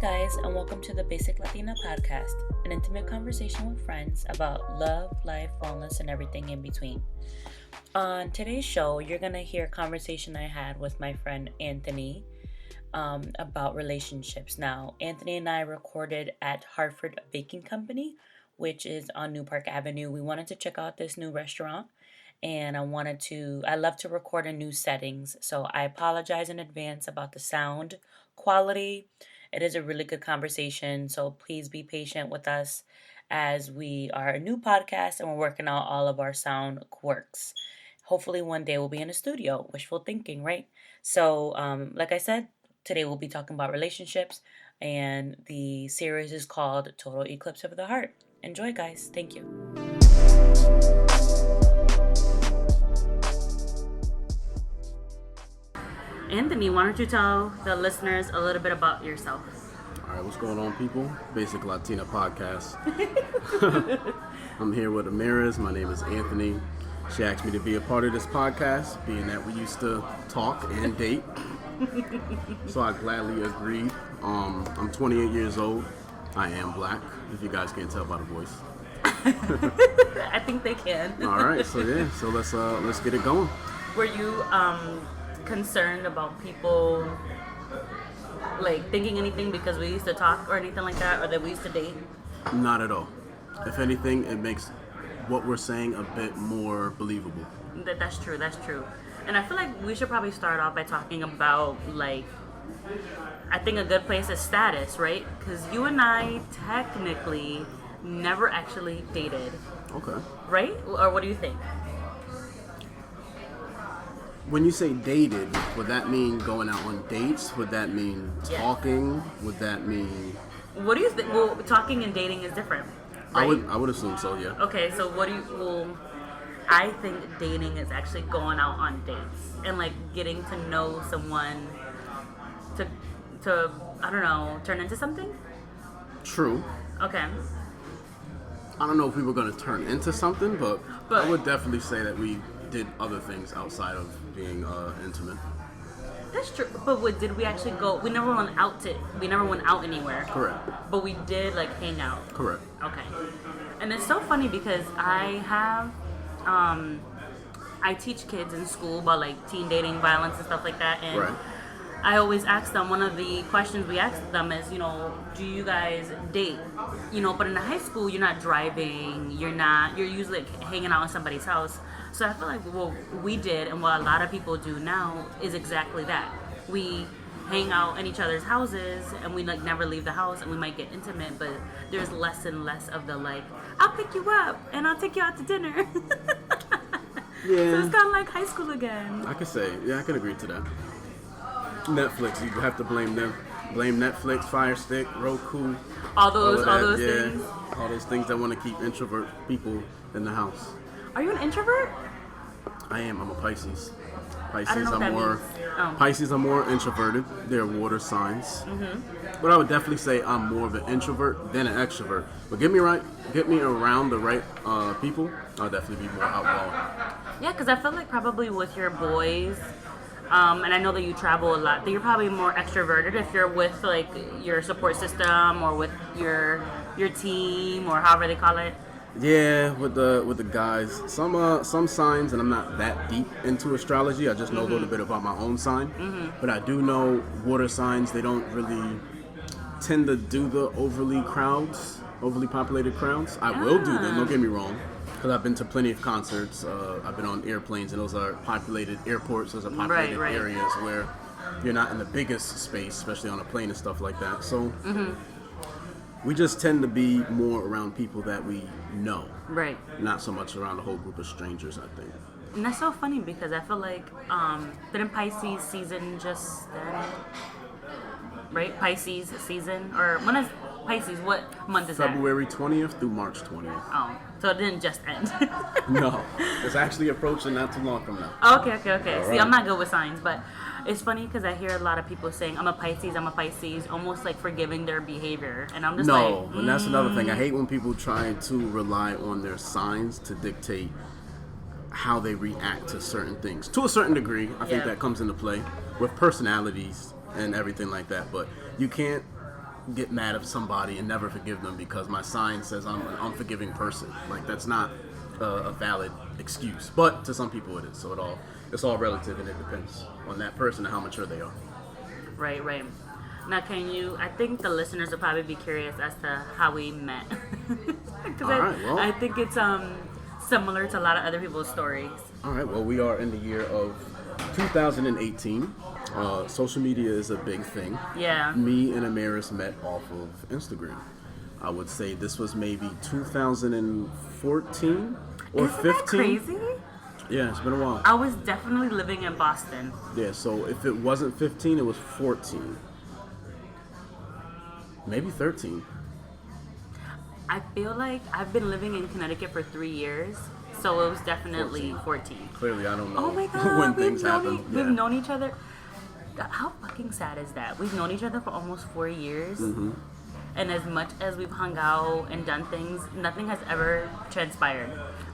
guys, and welcome to the Basic Latina Podcast, an intimate conversation with friends about love, life, wellness, and everything in between. On today's show, you're going to hear a conversation I had with my friend Anthony about relationships. Now, Anthony and I recorded at Hartford Baking Company, which is on New Park Avenue. We wanted to check out this new restaurant, and I love to record in new settings, so I apologize in advance about the sound quality. It is a really good conversation, so please be patient with us as we are a new podcast and we're working out all of our sound quirks. Hopefully one day we'll be in a studio. Wishful thinking, right? So, like I said, today we'll be talking about relationships, and the series is called Total Eclipse of the Heart. Enjoy, guys. Thank you. Anthony, why don't you tell the listeners a little bit about yourself? All right, what's going on, people? Basic Latina Podcast. I'm here with Amira's. My name is Anthony. She asked me to be a part of this podcast, being that we used to talk and date. So I gladly agreed. I'm 28 years old. I am black, if you guys can't tell by the voice. I think they can. All right, so let's get it going. Were you concerned about people like thinking anything because we used to talk or anything like that, or that we used to date? Not at all. If anything, it makes what we're saying a bit more believable. That's true. And I feel like we should probably start off by talking about, like, I think a good place is status, right? Because you and I technically never actually dated. Okay. Right? Or what do you think? When you say dated, would that mean going out on dates? Would that mean talking? Yes. Would that mean... What do you think? Well, talking and dating is different, right? I would assume so, yeah. Okay, so I think dating is actually going out on dates and, like, getting to know someone to I don't know, turn into something? True. Okay. I don't know if we were going to turn into something, but I would definitely say that we did other things outside of being intimate. That's true. But did we actually go? We never went out anywhere. Correct. But we did, like, hang out. Correct. Okay. And it's so funny because I have I teach kids in school about, like, teen dating, violence, and stuff like that, and right. I always ask them, one of the questions we ask them is, do you guys date? But in high school, you're not driving, you're usually, like, hanging out in somebody's house. So I feel like what we did and what a lot of people do now is exactly that. We hang out in each other's houses and we, like, never leave the house, and we might get intimate, but there's less and less of the, like, I'll pick you up and I'll take you out to dinner. Yeah. So it's kind of like high school again. I could agree to that. Netflix, you have to blame them. Blame Netflix, Fire Stick, Roku. All those things. All those things that want to keep introvert people in the house. Are you an introvert? I am. I'm a Pisces. Pisces are more introverted. They're water signs. Mm-hmm. But I would definitely say I'm more of an introvert than an extrovert. But get me around the right people, I'll definitely be more outgoing. Yeah, because I feel like probably with your boys, and I know that you travel a lot, that you're probably more extroverted if you're with, like, your support system or with your team or however they call it. Yeah, with the guys, some signs, and I'm not that deep into astrology. I just know a little bit about my own sign, but I do know water signs. They don't really tend to do the overly populated crowds. I will do them. Don't get me wrong, because I've been to plenty of concerts. I've been on airplanes, and those are populated airports. Those are populated areas where you're not in the biggest space, especially on a plane and stuff like that. So. We just tend to be more around people that we know. Right. Not so much around a whole group of strangers, I think. And that's so funny because I feel like, didn't Pisces season just end? Right? Pisces season? Or when is Pisces? What month is February 20th through March 20th. Oh, so it didn't just end. No. It's actually approaching not too long from now. Okay. All See, right. I'm not good with signs, but it's funny because I hear a lot of people saying, I'm a Pisces, almost like forgiving their behavior. And I'm just and that's another thing. I hate when people try to rely on their signs to dictate how they react to certain things. To a certain degree, I think that comes into play with personalities and everything like that. But you can't get mad at somebody and never forgive them because my sign says I'm an unforgiving person. Like, that's not a valid excuse. But to some people it is. So it's all relative, and it depends on that person and how mature they are. Right. Now, I think the listeners will probably be curious as to how we met. Because I think it's similar to a lot of other people's stories. All right, well, we are in the year of 2018. Social media is a big thing. Yeah. Me and Amaris met off of Instagram. I would say this was maybe 2014 or Isn't 15. That crazy? Yeah, it's been a while. I was definitely living in Boston. Yeah, so if it wasn't 15, it was 14. Maybe 13. I feel like I've been living in Connecticut for 3 years, so it was definitely 14. Clearly, I don't know Oh my God, when things happen. We've known each other. God, how fucking sad is that? We've known each other for almost 4 years. Mm-hmm. And as much as we've hung out and done things, nothing has ever transpired,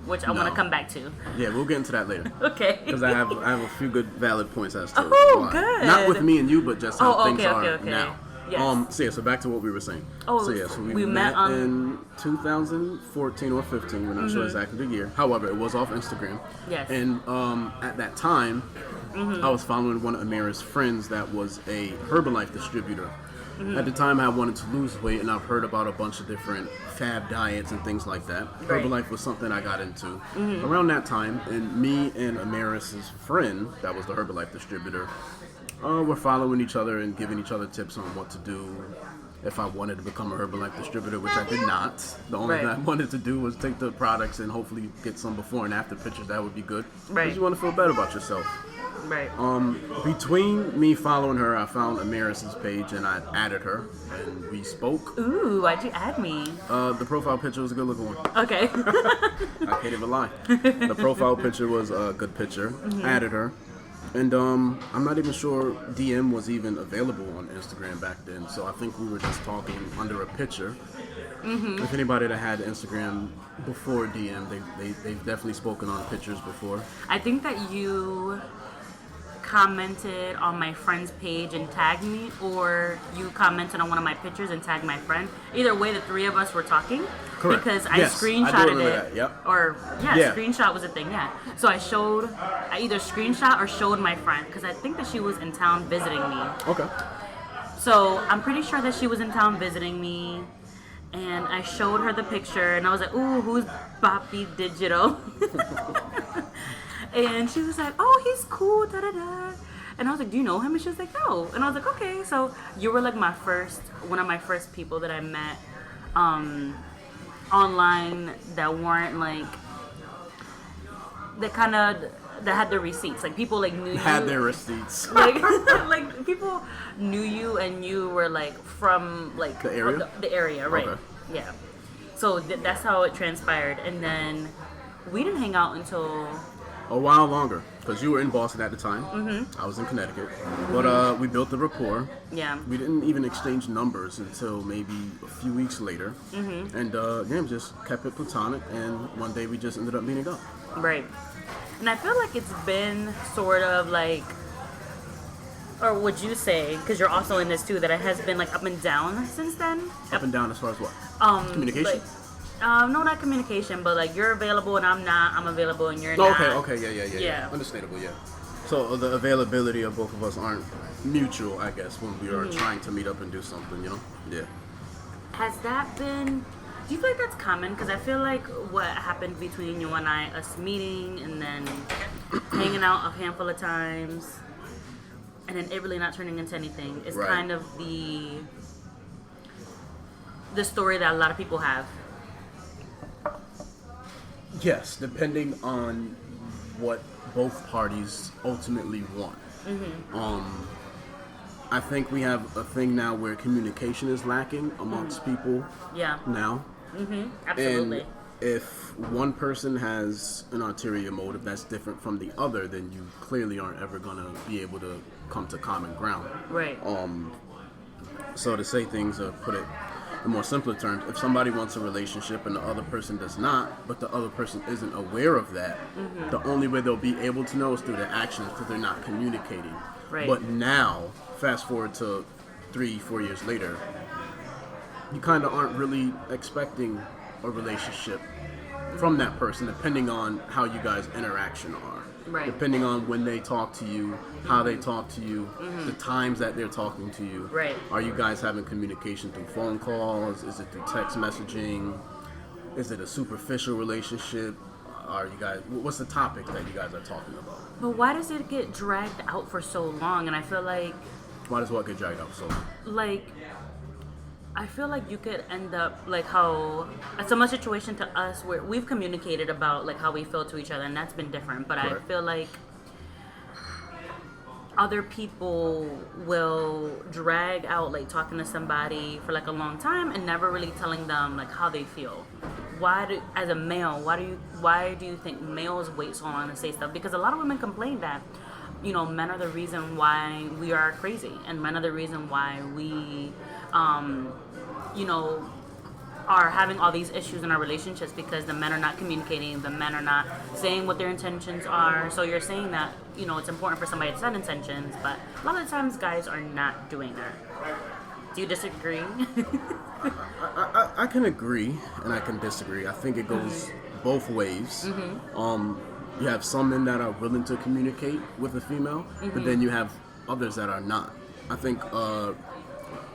which I want to come back to. Yeah, we'll get into that later. Okay. Because I have a few good valid points as to why. Good. Not with me and you, but just how things are now. Yes. So back to what we were saying. So we met in 2014 or 15. We're not sure exactly the year. However, it was off Instagram. Yes. And at that time, I was following one of Amira's friends that was a Herbalife distributor. At the time, I wanted to lose weight, and I've heard about a bunch of different fad diets and things like that. Right. Herbalife was something I got into around that time, and me and Amaris's friend, that was the Herbalife distributor, were following each other and giving each other tips on what to do if I wanted to become a Herbalife distributor, which I did not. The only thing I wanted to do was take the products and hopefully get some before and after pictures. That would be good. Right. Because you want to feel better about yourself. Right. Between me following her, I found Amaris's page and I added her and we spoke. Ooh, why'd you add me? The profile picture was a good looking one. Okay. I can't even lie. The profile picture was a good picture. Added her. And I'm not even sure DM was even available on Instagram back then. So I think we were just talking under a picture. If anybody that had Instagram before DM, they've definitely spoken on pictures before. I think that you commented on my friend's page and tagged me, or you commented on one of my pictures and tagged my friend. Either way, the three of us were talking. Correct. Because I Yes, screenshotted I do remember it. that. Yep. Or Yeah. screenshot was a thing. Yeah. So I either screenshot or showed my friend because I think that she was in town visiting me. Okay. So I'm pretty sure that she was in town visiting me. And I showed her the picture, and I was like, "Ooh, who's Boppy Digital?" And she was like, "Oh, he's cool, da da da." And I was like, "Do you know him?" And she was like, "No." And I was like, "Okay." So you were like one of my first people that I met online that weren't like that had the receipts. Like people like knew you. Had their receipts. Like like people knew you and you were like from like The area? The area, right? Okay. Yeah. So that's how it transpired, and then we didn't hang out until A while longer, because you were in Boston at the time. I was in Connecticut. But we built the rapport. yeah. We didn't even exchange numbers until maybe a few weeks later. And we just kept it platonic, and one day we just ended up meeting up. Right. And I feel like it's been sort of like, or would you say, because you're also in this too, that it has been like up and down since then? Up and down as far as what? Communication? No, not communication, but like you're available and I'm not. I'm available and you're Oh, not. okay, yeah. Understandable, yeah. So the availability of both of us aren't mutual, I guess, when we are trying to meet up and do something, you know? Yeah. Has that been... Do you feel like that's common? Because I feel like what happened between you and I, us meeting and then hanging out a handful of times, and then it really not turning into anything, is Right. kind of the story that a lot of people have. Yes, depending on what both parties ultimately want. I think we have a thing now where communication is lacking amongst people Yeah. now. Absolutely. And if one person has an ulterior motive that's different from the other, then you clearly aren't ever going to be able to come to common ground. Right. So to say things or put it in more simpler terms, if somebody wants a relationship and the other person does not, but the other person isn't aware of that, the only way they'll be able to know is through their actions because they're not communicating. Right. But now, fast forward to 3-4 years later, you kind of aren't really expecting a relationship from that person, depending on how you guys' interaction are. Right. Depending on when they talk to you, how they talk to you, the times that they're talking to you. Right. Are you guys having communication through phone calls? Is it through text messaging? Is it a superficial relationship? Are you guys? What's the topic that you guys are talking about? But why does it get dragged out for so long? And I feel like, Why does what get dragged out so long? like, I feel like you could end up like how a similar situation to us where we've communicated about like how we feel to each other, and that's been different. But Correct. I feel like other people will drag out like talking to somebody for like a long time and never really telling them like how they feel. As a male, why do you think males wait so long to say stuff? Because a lot of women complain that, you know, men are the reason why we are crazy, and men are the reason why we, you know, are having all these issues in our relationships, because the men are not communicating, the men are not saying what their intentions are. So you're saying that, you know, it's important for somebody to set intentions, but a lot of the times guys are not doing that. Do you disagree? I can agree and I can disagree. I think it goes both ways. You have some men that are willing to communicate with a female, but then you have others that are not. I think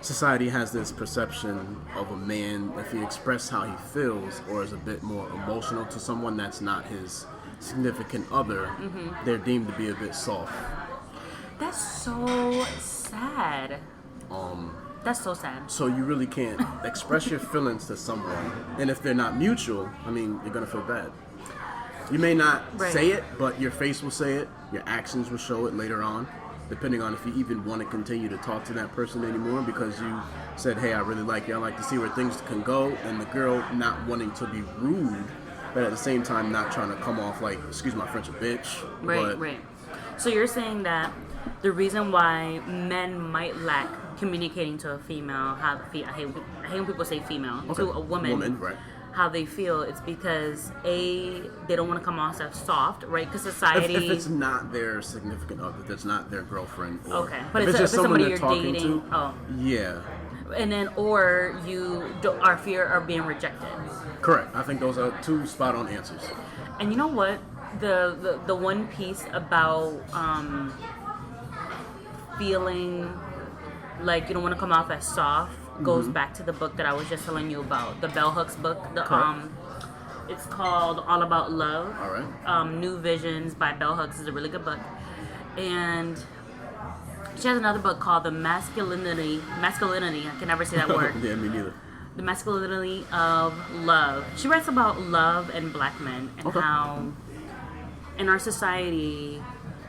society has this perception of a man, if he expresses how he feels or is a bit more emotional to someone that's not his significant other, they're deemed to be a bit soft. That's so sad. That's so sad. So you really can't express your feelings to someone, and if they're not mutual, I mean, you're gonna feel bad. You may not say it, but your face will say it, your actions will show it later on, depending on if you even want to continue to talk to that person anymore, because you said, hey, I really like you, I like to see where things can go, and the girl not wanting to be rude, but at the same time not trying to come off like, excuse my French, a bitch. Right. So you're saying that the reason why men might lack communicating to a female, I hate when people say female, to a woman, right. How they feel, it's because they don't want to come off as soft, right? Because society, if it's not their significant other, that's not their girlfriend, or okay, but if it's just somebody they're you're talking dating, to, yeah, and then or you are fear of being rejected. Correct. I think those are two spot on answers. And you know what, the one piece about feeling like you don't want to come off as soft goes back to the book that I was just telling you about, the Bell Hooks book. It's called All About Love. All right. New Visions by Bell Hooks is a really good book, and she has another book called The Masculinity. I can never say that word. Yeah, me neither. The Masculinity of Love. She writes about love and black men, and how in our society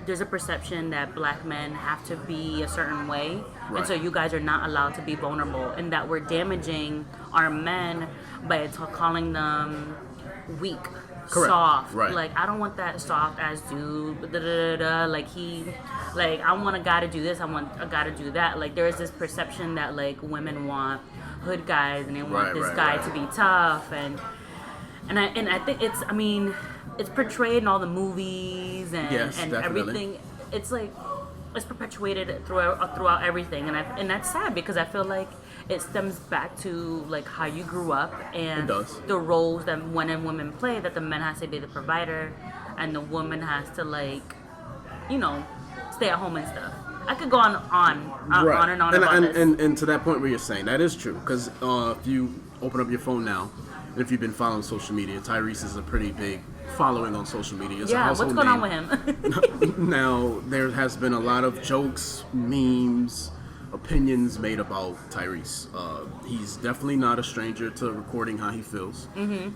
there's a perception that black men have to be a certain way, and so you guys are not allowed to be vulnerable, and that we're damaging our men by calling them weak, soft. Right. Like, I don't want that soft ass dude. Like I want a guy to do this. I want a guy to do that. Like, there is this perception that like women want hood guys, and they want this guy to be tough, and I think it's portrayed in all the movies and everything. It's like it's perpetuated throughout everything, and that's sad, because I feel like it stems back to like how you grew up and the roles that men and women play. That the man has to be the provider, and the woman has to, like, you know, stay at home and stuff. I could go on and on about this. And to that point where you're saying, that is true, because if you open up your phone now, and if you've been following social media, Tyrese is a pretty big following on social media. It's a household what's going name. on with him? Now, there has been a lot of jokes, memes, opinions made about Tyrese. He's definitely not a stranger to recording how he feels,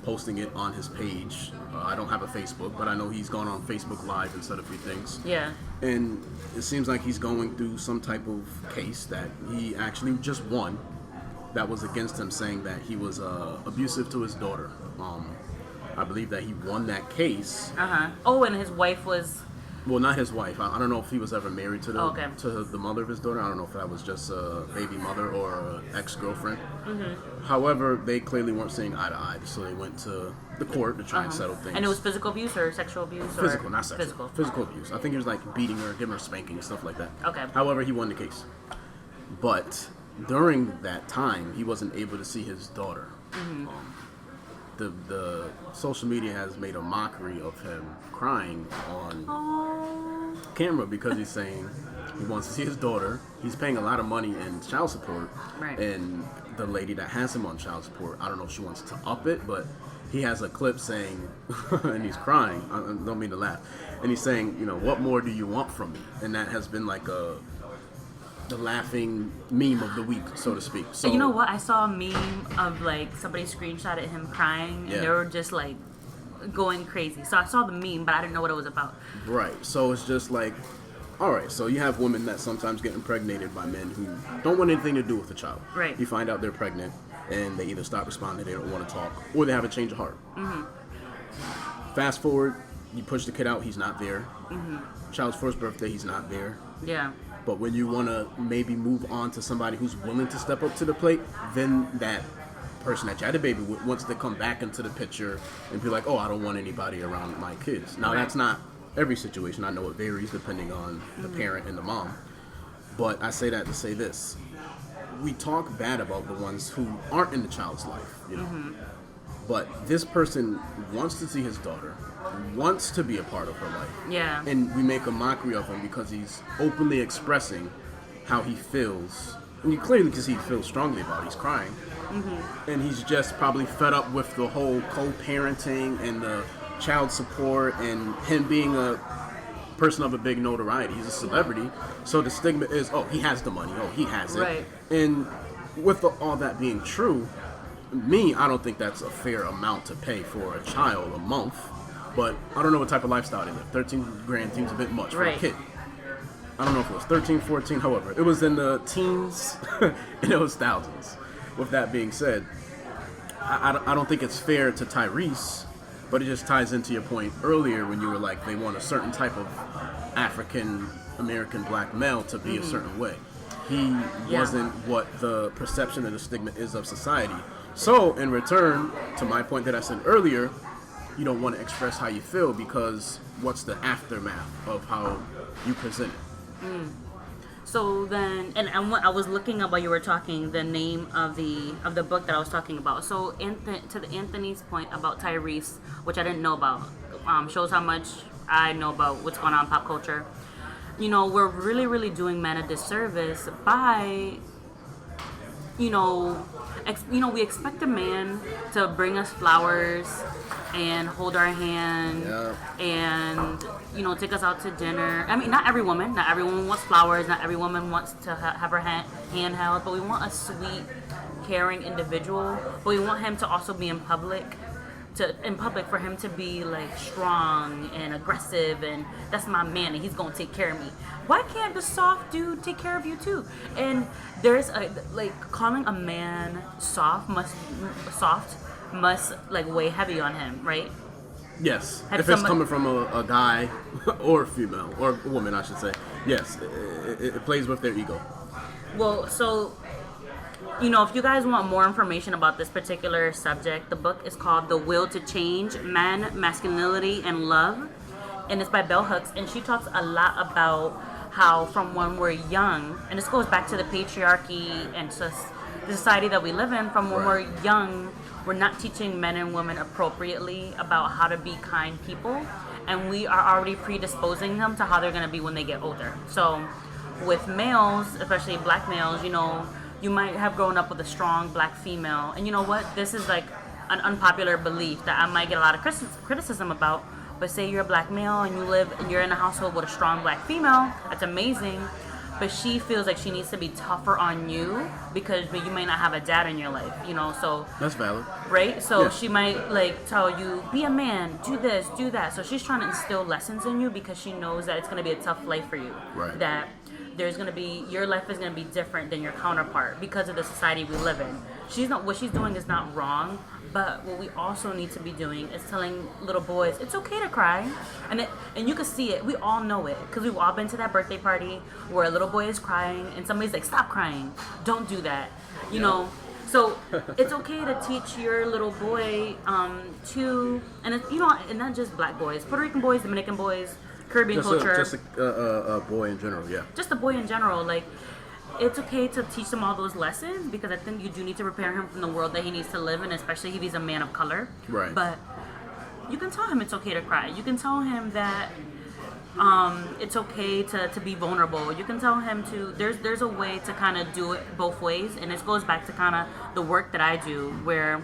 posting it on his page. I don't have a Facebook, but I know he's gone on Facebook Live and said a few things. Yeah. And it seems like he's going through some type of case that he actually just won that was against him, saying that he was abusive to his daughter. I believe that he won that case. Oh, and his wife was... Well, not his wife. I don't know if he was ever married to the mother of his daughter. I don't know if that was just a baby mother or an ex-girlfriend. However, they clearly weren't seeing eye to eye, so they went to the court to try and settle things. And it was physical abuse or sexual abuse? Physical, not sexual. Physical abuse. I think he was like beating her, giving her spanking, stuff like that. Okay. However, he won the case. But during that time, he wasn't able to see his daughter. The social media has made a mockery of him crying on camera because he's saying he wants to see his daughter. He's paying a lot of money in child support, Right. and the lady that has him on child support, I don't know if she wants to up it, but he has a clip saying, and he's crying, I don't mean to laugh, and he's saying, you know, what more do you want from me? And that has been like the laughing meme of the week, so to speak. So You know what? I saw a meme of like somebody screenshotted him crying, and they were just like going crazy. So I saw the meme, but I didn't know what it was about. Right. So it's just like, all right. So you have women that sometimes get impregnated by men who don't want anything to do with the child. Right. You find out they're pregnant, and they either stop responding, they don't want to talk, or they have a change of heart. Fast forward, you push the kid out, he's not there. Child's first birthday, he's not there. Yeah. But when you want to maybe move on to somebody who's willing to step up to the plate, then that person that you had a baby with wants to come back into the picture and be like, oh, I don't want anybody around my kids. Now, that's not every situation. I know it varies depending on the parent and the mom. But I say that to say this. We talk bad about the ones who aren't in the child's life, you know. But this person wants to see his daughter, wants to be a part of her life. Yeah. And we make a mockery of him because he's openly expressing how he feels. And you clearly can see he feels strongly about it. He's crying. And he's just probably fed up with the whole co-parenting and the child support and him being a person of a big notoriety. He's a celebrity. So the stigma is, oh, he has the money. Oh, he has it. Right. And with all that being true, I don't think that's a fair amount to pay for a child a month. But I don't know what type of lifestyle they live. 13 grand seems a bit much for a kid. I don't know if it was 13, 14, however. It was in the teens and it was thousands. With that being said, I don't think it's fair to Tyrese, but it just ties into your point earlier when you were like, they want a certain type of African-American black male to be a certain way. He wasn't what the perception and the stigma is of society. So, in return, to my point that I said earlier, you don't want to express how you feel because what's the aftermath of how you present it? So then, and I was looking up while you were talking the name of the book that I was talking about. So to Anthony's point about Tyrese, which I didn't know about, shows how much I know about what's going on in pop culture. You know, we're really, really doing men a disservice by, we expect a man to bring us flowers and hold our hand and, take us out to dinner. I mean, not every woman wants flowers, not every woman wants to have her hand held, but we want a sweet, caring individual, but we want him to also be in public for him to be like strong and aggressive and that's my man and he's gonna take care of me. Why can't the soft dude take care of you too? And there's calling a man soft must like weigh heavy on him, right? Yes. If it's coming from a guy or a female or a woman, I should say. Yes, it plays with their ego. Well, so if you guys want more information about this particular subject, the book is called The Will to Change: Men, Masculinity, and Love. And it's by Bell Hooks. And she talks a lot about how from when we're young, and this goes back to the patriarchy and just the society that we live in, from when we're young, we're not teaching men and women appropriately about how to be kind people. And we are already predisposing them to how they're going to be when they get older. So with males, especially black males, you might have grown up with a strong black female. And you know what? This is like an unpopular belief that I might get a lot of criticism about. But say you're a black male and you're in a household with a strong black female. That's amazing. But she feels like she needs to be tougher on you because you may not have a dad in your life, so. That's valid. Right? So she might tell you, be a man, do this, do that. So she's trying to instill lessons in you because she knows that it's going to be a tough life for you. Right. That there's going to be, your life is going to be different than your counterpart because of the society we live in. What she's doing is not wrong, but what we also need to be doing is telling little boys, it's okay to cry. And you can see it, we all know it, because we've all been to that birthday party where a little boy is crying and somebody's like, stop crying, don't do that, you know. So it's okay to teach your little boy to, and it's, and not just black boys, Puerto Rican boys, Dominican boys, Caribbean culture. Just a boy in general, yeah. Just a boy in general, it's okay to teach him all those lessons, because I think you do need to prepare him from the world that he needs to live in, especially if he's a man of color. Right. But you can tell him it's okay to cry. You can tell him that it's okay to be vulnerable. You can tell him to, there's a way to kind of do it both ways. And this goes back to kind of the work that I do, where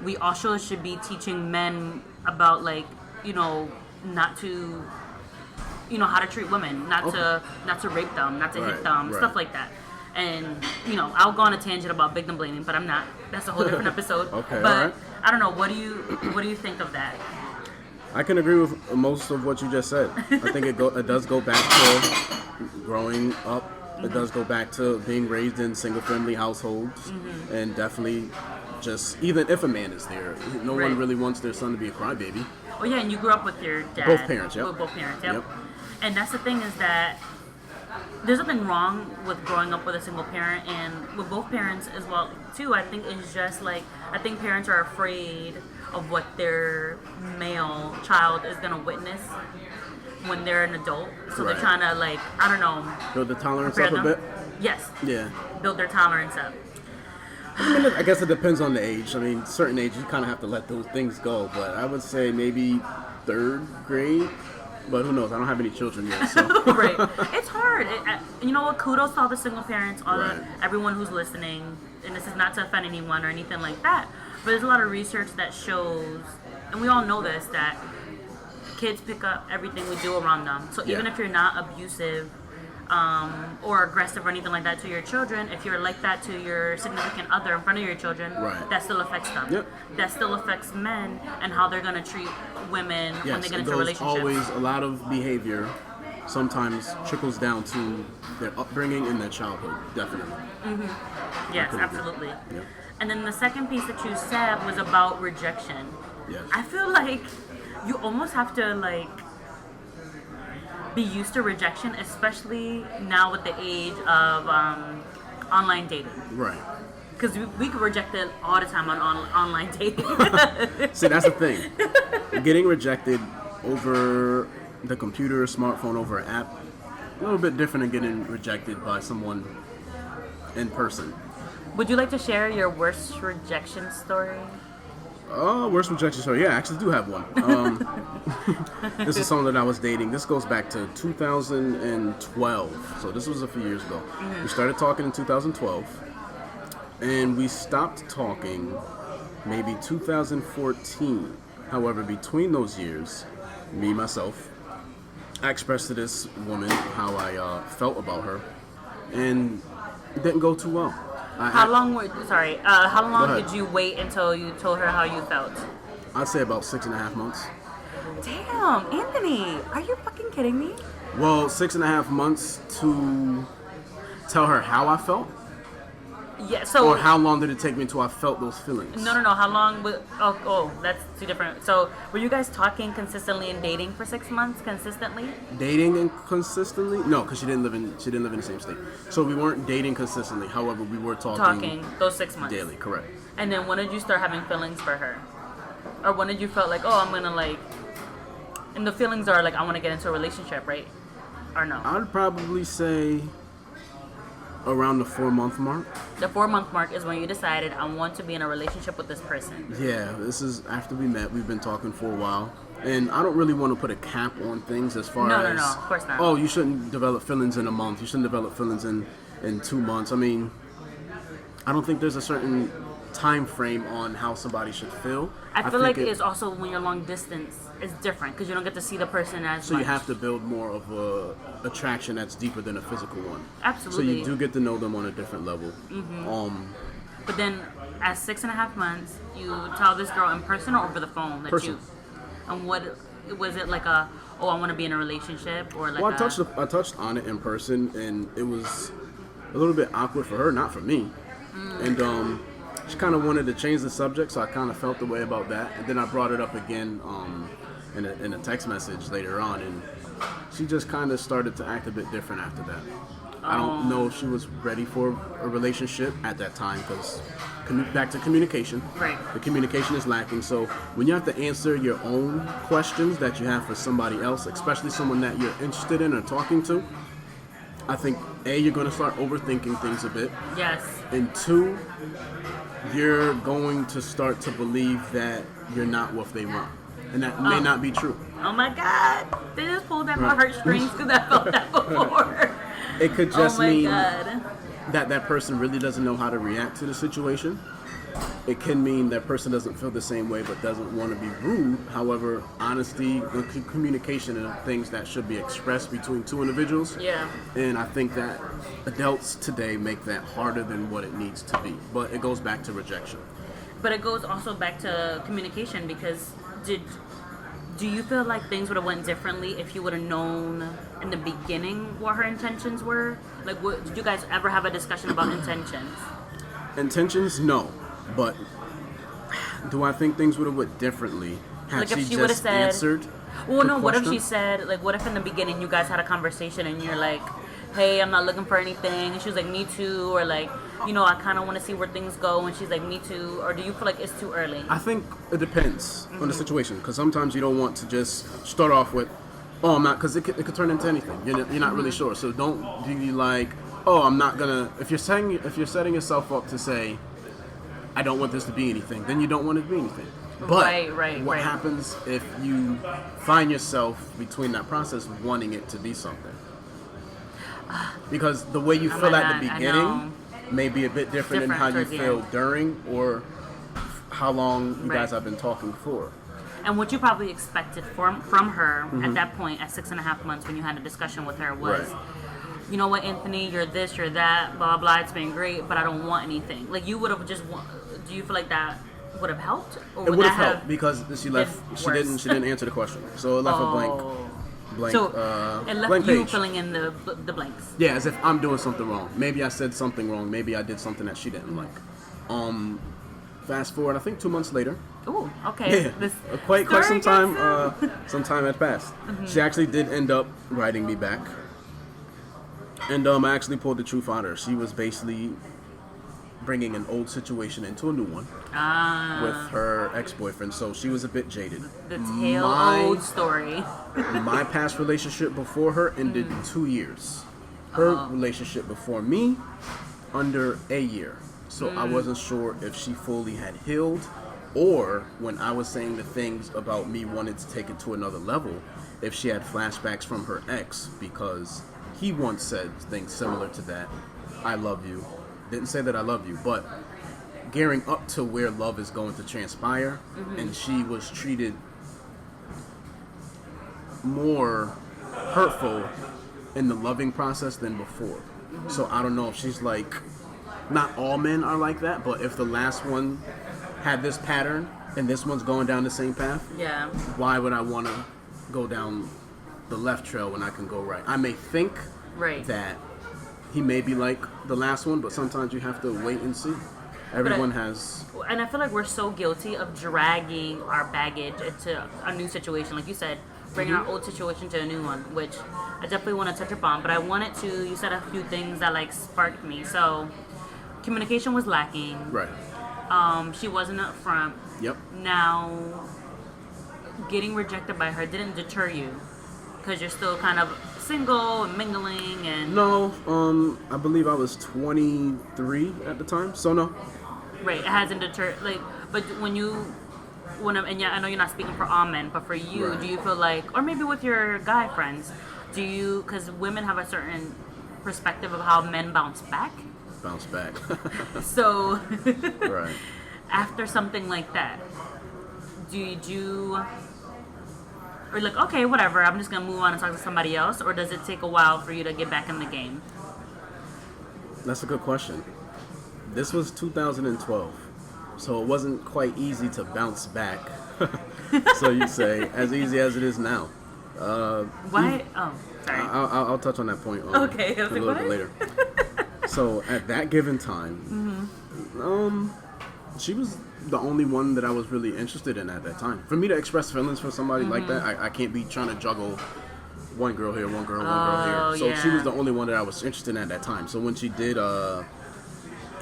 we also should be teaching men about, like, you know, not to, you know, how to treat women, not to rape them, not to hit them, stuff like that. And, you know, I'll go on a tangent about victim blaming, but I'm not. That's a whole different episode. Okay, but all right. I don't know. What do you think of that? I can agree with most of what you just said. I think it does go back to growing up. It does go back to being raised in single-family households, and definitely just, even if a man is there, no one really wants their son to be a crybaby. Oh yeah, and you grew up with your dad. Both parents, yep. With both parents, yep. And that's the thing, is that there's nothing wrong with growing up with a single parent, and with both parents as well too. I think it's just like, I think parents are afraid of what their male child is gonna witness when they're an adult. So they're trying to, like, I don't know, build the tolerance up a bit. Yes. Yeah. Build their tolerance up. I mean, I guess it depends on the age. I mean, certain age you kind of have to let those things go. But I would say maybe 3rd grade. But who knows? I don't have any children yet. So. Right. It's hard. You know what? Kudos to all the single parents, everyone who's listening. And this is not to offend anyone or anything like that. But there's a lot of research that shows, and we all know this, that kids pick up everything we do around them. So even if you're not abusive or aggressive or anything like that to your children, if you're like that to your significant other in front of your children, that still affects them. Yep. That still affects men and how they're going to treat women when they get into relationships. Always a lot of behavior sometimes trickles down to their upbringing in their childhood, definitely. Yes, absolutely. Yep. And then the second piece that you said was about rejection. Yes. I feel like you almost have to, like, be used to rejection, especially now with the age of online dating. Right. Because we get rejected all the time on online dating. See, that's the thing. Getting rejected over the computer, smartphone, over an app, a little bit different than getting rejected by someone in person. Would you like to share your worst rejection story? Worst rejection story. Yeah, I actually do have one. This is someone that I was dating. This goes back to 2012. So this was a few years ago. We started talking in 2012. And we stopped talking maybe 2014. However, between those years, myself, I expressed to this woman how I felt about her. And it didn't go too well. How long did you wait until you told her how you felt? I'd say about 6.5 months. Damn, Anthony, are you fucking kidding me? Well, 6.5 months to tell her how I felt? Yeah, so... Or how long did it take me until I felt those feelings? No, how long... that's two different... So, were you guys talking consistently and dating for 6 months consistently? Dating and consistently? No, because she didn't live in the same state. So we weren't dating consistently. However, we were talking those 6 months. Daily, correct. And then when did you start having feelings for her? Or when did you feel like, I'm going to, like... And the feelings are like, I want to get into a relationship, right? Or no? I'd probably say around the 4-month mark. The 4-month mark is when you decided, I want to be in a relationship with this person. Yeah, this is after we met. We've been talking for a while. And I don't really want to put a cap on things as far as... No, of course not. Oh, you shouldn't develop feelings in a month. You shouldn't develop feelings in 2 months. I mean, I don't think there's a certain time frame on how somebody should feel. I feel like it's also when you're long distance, it's different because you don't get to see the person as so much. You have to build more of a attraction that's deeper than a physical one. Absolutely. So you do get to know them on a different level. But then at 6.5 months, you tell this girl in person or over the phone that and what was it, like I want to be in a relationship, or like? Well, I touched on it in person, and it was a little bit awkward for her, not for me. And she kind of wanted to change the subject, so I kind of felt the way about that. And then I brought it up again in a text message later on, and she just kind of started to act a bit different after that. I don't know if she was ready for a relationship at that time, because back to communication. Right. The communication is lacking. So when you have to answer your own questions that you have for somebody else, especially someone that you're interested in or talking to, I think you're going to start overthinking things a bit. Yes. And 2, you're going to start to believe that you're not what they want, and that may not be true. Oh my God! They just pulled at my heartstrings because I felt that before. It could just mean God. that person really doesn't know how to react to the situation. It can mean that person doesn't feel the same way but doesn't want to be rude. However, honesty, communication are things that should be expressed between 2 individuals. Yeah. And I think that adults today make that harder than what it needs to be. But it goes back to rejection. But it goes also back to communication, because do you feel like things would have went differently if you would have known in the beginning what her intentions were? Like, did you guys ever have a discussion about intentions? Intentions, no. But do I think things would have went differently had like if she would have just said, answered? Well, no. What if question? she said, like, what if in the beginning you guys had a conversation and you're like, "Hey, I'm not looking for anything," and she was like, "Me too," or like, "You know, I kind of want to see where things go," and she's like, "Me too," or do you feel like it's too early? I think it depends on the situation, because sometimes you don't want to just start off with, "Oh, I'm not," because it could turn into anything. You're not really sure, so don't be like, "Oh, I'm not gonna." If you're setting yourself up to say, "I don't want this to be anything," then you don't want it to be anything. But what happens if you find yourself between that process wanting it to be something? Because the way you feel at the beginning may be a bit different than how you feel during, or how long you guys have been talking for. And what you probably expected from her at that point, at 6.5 months, when you had a discussion with her, was, "You know what, Anthony, you're this, you're that, blah, blah, it's been great, but I don't want anything." Like, you would have just, do you feel like that would have helped? Or it would have helped, because she didn't answer the question. So it left a blank so it left blank you page. filling in the blanks. Yeah, as if I'm doing something wrong. Maybe I said something wrong. Maybe I did something that she didn't like. Fast forward, I think 2 months later. Ooh, okay. Yeah, This quite some time. Some time had passed. She actually did end up writing me back, and I actually pulled the truth out of her. She was basically bringing an old situation into a new one with her ex-boyfriend, so she was a bit jaded. The old story. My past relationship before her ended 2 years. Her relationship before me, under a year. So I wasn't sure if she fully had healed, or when I was saying the things about me wanting to take it to another level, if she had flashbacks from her ex, because he once said things similar to that. "I love you." Didn't say that I love you, but gearing up to where love is going to transpire, and she was treated more hurtful in the loving process than before. So I don't know if she's like, not all men are like that, but if the last one had this pattern and this one's going down the same path, why would I want to go down the left trail when I can go right? I may think that he may be like the last one, but sometimes you have to wait and see. Everyone has... And I feel like we're so guilty of dragging our baggage into a new situation. Like you said, bringing our old situation to a new one, which I definitely want to touch upon. But I wanted to... You said a few things that, like, sparked me. So, communication was lacking. Right. She wasn't up front. Yep. Now, getting rejected by her didn't deter you, because you're still kind of single and mingling and... No, I believe I was 23 at the time, so no. Right, it hasn't deterred, like, but and yeah, I know you're not speaking for all men, but for you, do you feel like, or maybe with your guy friends, because women have a certain perspective of how men bounce back. So, right. After something like that, or like, okay, whatever, I'm just going to move on and talk to somebody else? Or does it take a while for you to get back in the game? That's a good question. This was 2012, so it wasn't quite easy to bounce back. So you say, as easy as it is now. Why? Oh, sorry. I'll touch on that point a little bit later. So at that given time, she was the only one that I was really interested in at that time. For me to express feelings for somebody like that, I can't be trying to juggle one girl here, one girl here. So she was the only one that I was interested in at that time. So when she did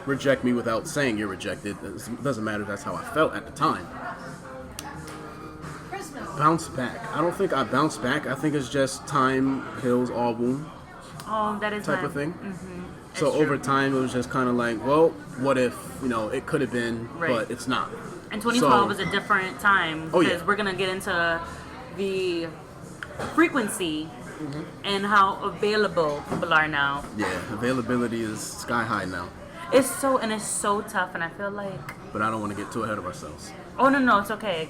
reject me without saying you're rejected, it doesn't matter, that's how I felt at the time. Bounce back. I don't think I bounced back. I think it's just time heals all wounds. Oh, that is type nice. of thing. Mm-hmm. So over time, it was just kind of like, well, what if, it could have been, Right. but it's not. And 2012 was a different time because we're going to get into the frequency and how available people are now. Yeah, availability is sky high now. It's so tough, and I feel like... But I don't want to get too ahead of ourselves. Oh, no, it's okay.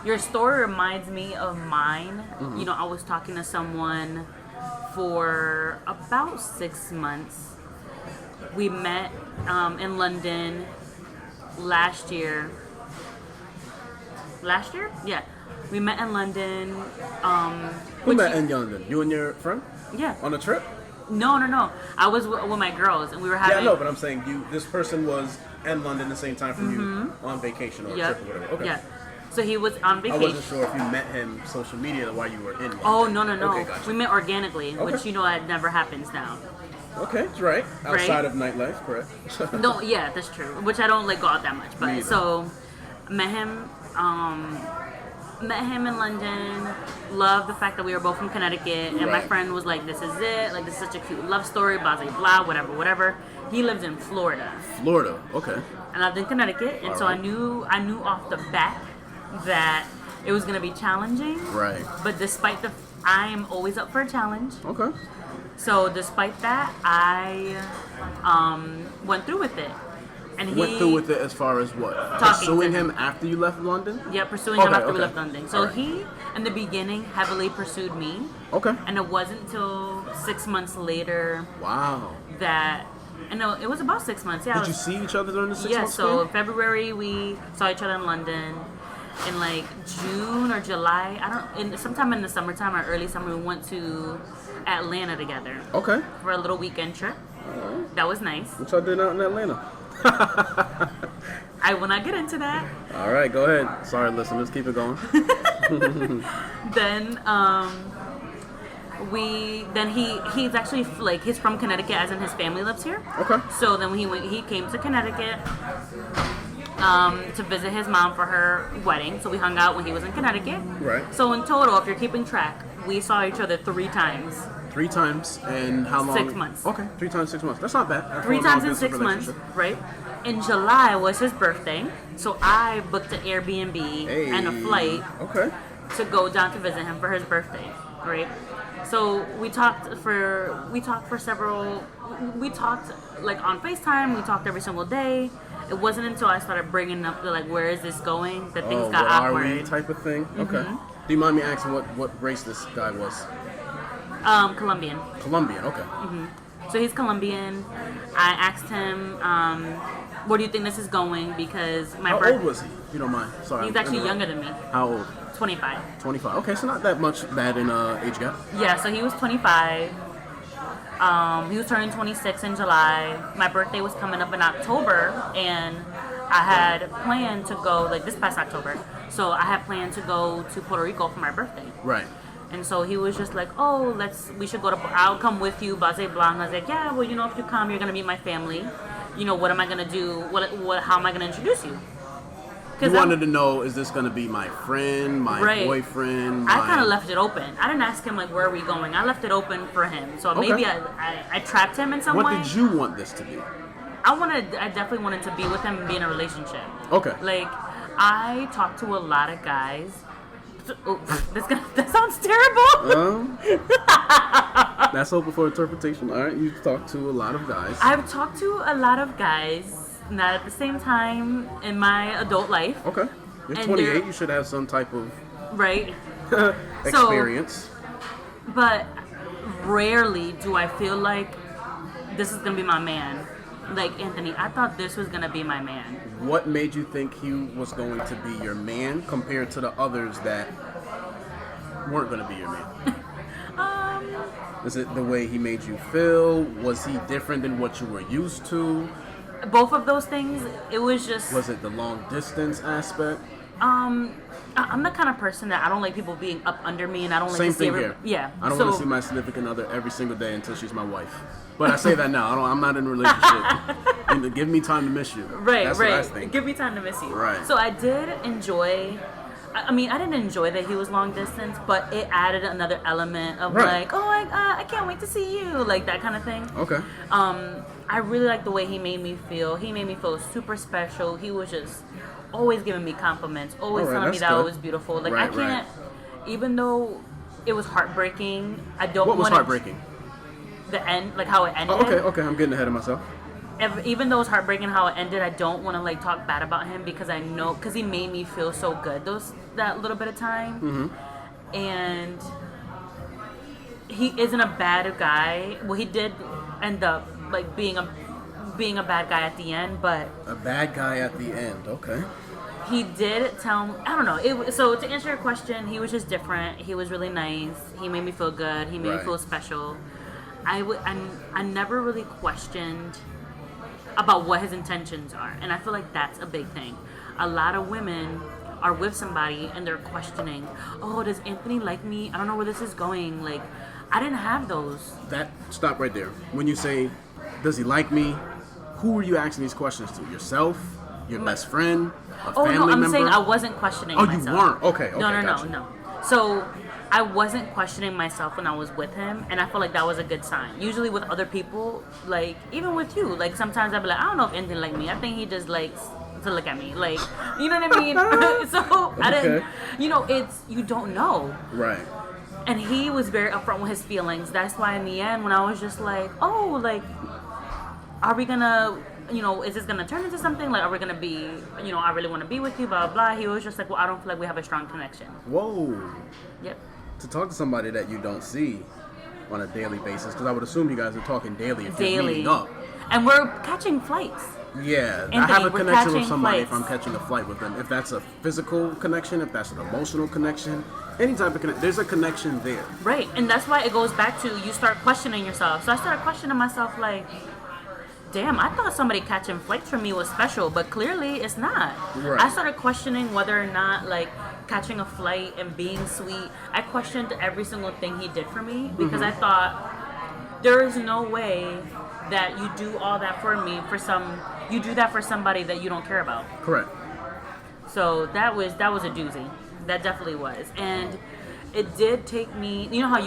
Your story reminds me of mine. Mm-hmm. I was talking to someone for about 6 months. We met in London last year. Last year? Yeah. We met in London. Who met in London? You and your friend? Yeah. On a trip? No. I was with my girls, and we were having... Yeah, I know, but I'm saying this person was in London the same time from you on vacation or a trip or whatever. Okay. Yeah. So he was on vacation. I wasn't sure if you met him social media while you were in London. Oh, no. Okay, gotcha. We met organically, Okay. which that never happens now. Okay, that's right. Outside of nightlife, correct. No, yeah, that's true. Which I don't go out that much. But so met him in London. Loved the fact that we were both from Connecticut, and my friend was like, "This is it. Like, this is such a cute love story." Blah blah blah. Whatever. He lived in Florida. Florida, okay. And I lived in Connecticut, and so I knew off the bat that it was gonna be challenging. Right. But despite I'm always up for a challenge. Okay. So despite that, I went through with it. And he went through with it as far as what? Pursuing him after you left London? Yeah, pursuing him after we okay. left London. So he, in the beginning, heavily pursued me. Okay. And it wasn't until 6 months later Wow. that... And no, it was about 6 months. Yeah. Did you see each other during the 6 months? Yeah, so in February we saw each other in London. In like June or July, sometime in the summertime or early summer, we went to Atlanta together. Okay. For a little weekend trip. That was nice. What y'all did out in Atlanta? I will not get into that. All right, go ahead. Sorry, listeners, keep it going. Then he's actually like he's from Connecticut, as in his family lives here. Okay. So then he came to Connecticut to visit his mom for her wedding. So we hung out when he was in Connecticut. Right. So in total, if you're keeping track, we saw each other 3 times. 3 times, and how long? 6 months. Okay, 3 times 6 months. That's not bad. 3 times in 6 months, right? In July was his birthday, so I booked an Airbnb and a flight to go down to visit him for his birthday, right? So we talked like on FaceTime. We talked every single day. It wasn't until I started bringing up where is this going that things got awkward. Are we type of thing. Okay. Do you mind me asking what race this guy was? Colombian. Colombian. Okay. So he's Colombian. I asked him, where do you think this is going? Because How old was he? If you don't mind. Sorry. He's actually younger than me. How old? 25. 25. Okay, so not that much bad in age gap. Yeah, so he was 25. He was turning 26 in July. My birthday was coming up in October, and I had planned to go, this past October. So I had planned to go to Puerto Rico for my birthday. Right. And so he was just like, oh, we should go I'll come with you, blah, blah, blah. And I was like, yeah, well, if you come, you're going to meet my family. What am I going to do? How am I going to introduce you? You wanted to know, is this going to be my friend, my boyfriend? I kind of left it open. I didn't ask him, where are we going? I left it open for him. So maybe I trapped him in some way. What did you want this to be? I definitely wanted to be with him and be in a relationship. Okay. I talked to a lot of guys. Oh, that sounds terrible. That's open for interpretation. All right, you talked to a lot of guys. I've talked to a lot of guys, not at the same time in my adult life. Okay. You're 28. You should have some type of experience. But rarely do I feel like this is gonna be my man. Anthony, I thought this was gonna be my man. What made you think he was going to be your man compared to the others that weren't going to be your man? Is it the way he made you feel? Was he different than what you were used to? Both of those things. It was just... Was it the long distance aspect? I'm the kind of person that I don't like people being up under me, and I don't like to see here. Yeah. I don't want to see my significant other every single day until she's my wife. But I say that now. I'm not in a relationship. Give me time to miss you. Right, That's right. what I think. Give me time to miss you. Right. So I did enjoy I mean, I didn't enjoy that he was long distance, but it added another element of Right. like, oh, I can't wait to see you, like that kind of thing. Okay. I really liked the way he made me feel. He made me feel super special. He was just always giving me compliments, always All right, telling me that's that I good. was beautiful. Like Right, I can't, even though it was heartbreaking, I don't. What was wanna- heartbreaking? The end, like how it ended. Oh, okay. I'm getting ahead of myself. Even though it's heartbreaking how it ended, I don't want to like talk bad about him because I know because he made me feel so good that little bit of time, and he isn't a bad guy. Well, he did end up like being a bad guy at the end, but A bad guy at the end. Okay. he did tell me, I don't know. So to answer your question, he was just different. He was really nice. He made me feel good. He made me Right. feel special. I never really questioned about what his intentions are, and I feel like that's a big thing. A lot of women are with somebody and they're questioning, oh, does Anthony like me? I don't know where this is going. Like, I didn't have those. Stop right there. When you say, does he like me? Who are you asking these questions to? Yourself? Your best friend? A Oh family no, I'm member? saying I wasn't questioning Oh, myself. you weren't? Okay, No. gotcha. So I wasn't questioning myself when I was with him, and I feel like that was a good sign. Usually with other people, like even with you, like sometimes I'd be like, I don't know if Anthony like me. I think he just likes to look at me, like, you know what I mean? So I didn't, you don't know. Right. And he was very upfront with his feelings. That's why in the end, when I was just like, oh, like, are we gonna, is this gonna turn into something? Like, are we gonna be, I really want to be with you, blah, blah, blah. He was just like, well, I don't feel like we have a strong connection. Whoa. Yep. To talk to somebody that you don't see on a daily basis, because I would assume you guys are talking daily if you're Daily. meeting up. And we're catching flights. Yeah, I Anthony, have a we're connection with catching somebody if flights. I'm catching a flight with them. If that's a physical connection, if that's an emotional connection, any type of connection, there's a connection there. Right. And that's why it goes back to you start questioning yourself. So I started questioning myself like, damn, I thought somebody catching flights for me was special, but clearly it's not. Right. I started questioning whether or not, like, catching a flight and being sweet, I questioned every single thing he did for me because I thought there is no way that you do all that for me you do that for somebody that you don't care about. Correct. So that was a doozy. That definitely was. And it did take me, you know how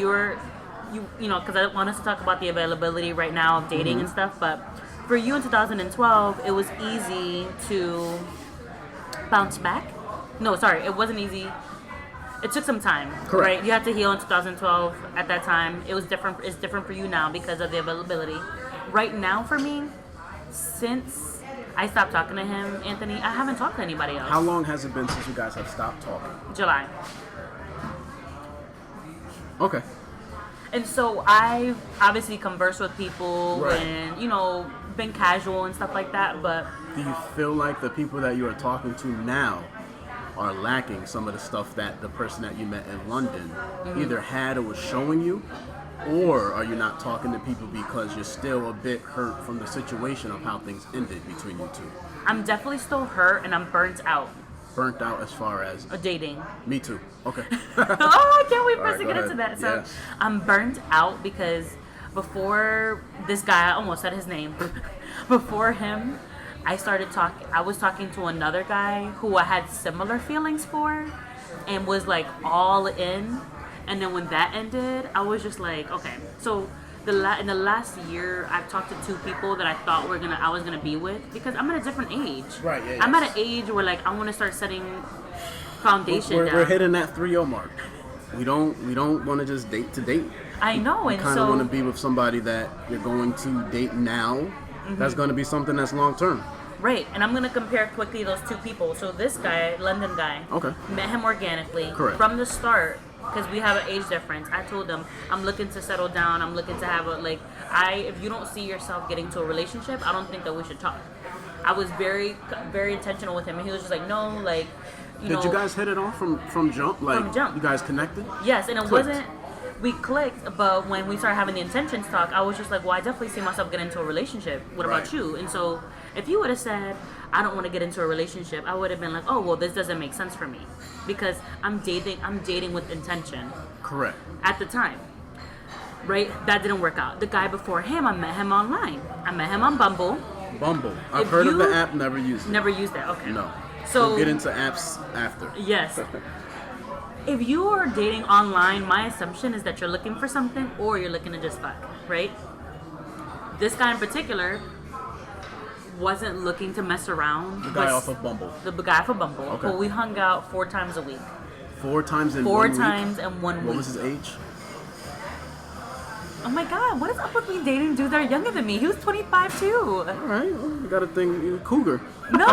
because I want us to talk about the availability right now of dating and stuff, but for you in 2012, it was easy to bounce back. No, sorry, it wasn't easy. It took some time, Correct. right? You had to heal in 2012 at that time. It was different. It's different for you now because of the availability. Right now for me, since I stopped talking to him, Anthony, I haven't talked to anybody else. How long has it been since you guys have stopped talking? July. Okay. And so I've obviously conversed with people Right. and, been casual and stuff like that, but Do you feel like the people that you are talking to now are lacking some of the stuff that the person that you met in London either had or was showing you? Or are you not talking to people because you're still a bit hurt from the situation of how things ended between you two? I'm definitely still hurt and I'm burnt out Burnt out as far as... of dating. Me too. Okay. Oh, I can't wait for All us right, to go get into ahead. that. So Yes. I'm burnt out because before this guy, I almost said his name. Before him, I was talking to another guy who I had similar feelings for and was like all in. And then when that ended, I was just like, okay. So in the last year, I've talked to two people that I thought I was gonna be with because I'm at a different age. Right, yeah, I'm yes. at an age where like I want to start setting foundation down. We're hitting that 3-0 mark. We don't want to just date to date. I know, You and kind of so want to be with somebody that you're going to date now. That's going to be something that's long term. right. And I'm gonna compare quickly those two people. So this guy, London guy, Okay. met him organically. Correct. From the start. Because we have an age difference. I told him I'm looking to settle down. I'm looking to have if you don't see yourself getting to a relationship, I don't think that we should talk. I was very, very intentional with him, and he was just like, no, like, Did you guys hit it off from jump? Like, From jump. You guys connected? Yes, and it Clicked. wasn't. We clicked, but when we started having the intentions talk, I was just like, well, I definitely see myself getting into a relationship. What about Right. you? And so, if you would have said, I don't want to get into a relationship, I would have been like, oh, well, this doesn't make sense for me because I'm dating with intention Correct. at the time. Right? That didn't work out. The guy before him, I met him online. I met him on Bumble. Bumble. I've If heard of you- the app, never used it. Never used that. Okay. No. So we'll get into apps after. Yes. If you are dating online, my assumption is that you're looking for something or you're looking to just fuck, right? This guy in particular wasn't looking to mess around. The guy off of Bumble. The guy off of Bumble. Okay. But we hung out 4 times a week. 4 times in 1 4 week? times in 1 week. What was his age? Oh my god, what is up with me dating dudes that are younger than me? He was 25 too. All right, well, you got to think you're a cougar. No!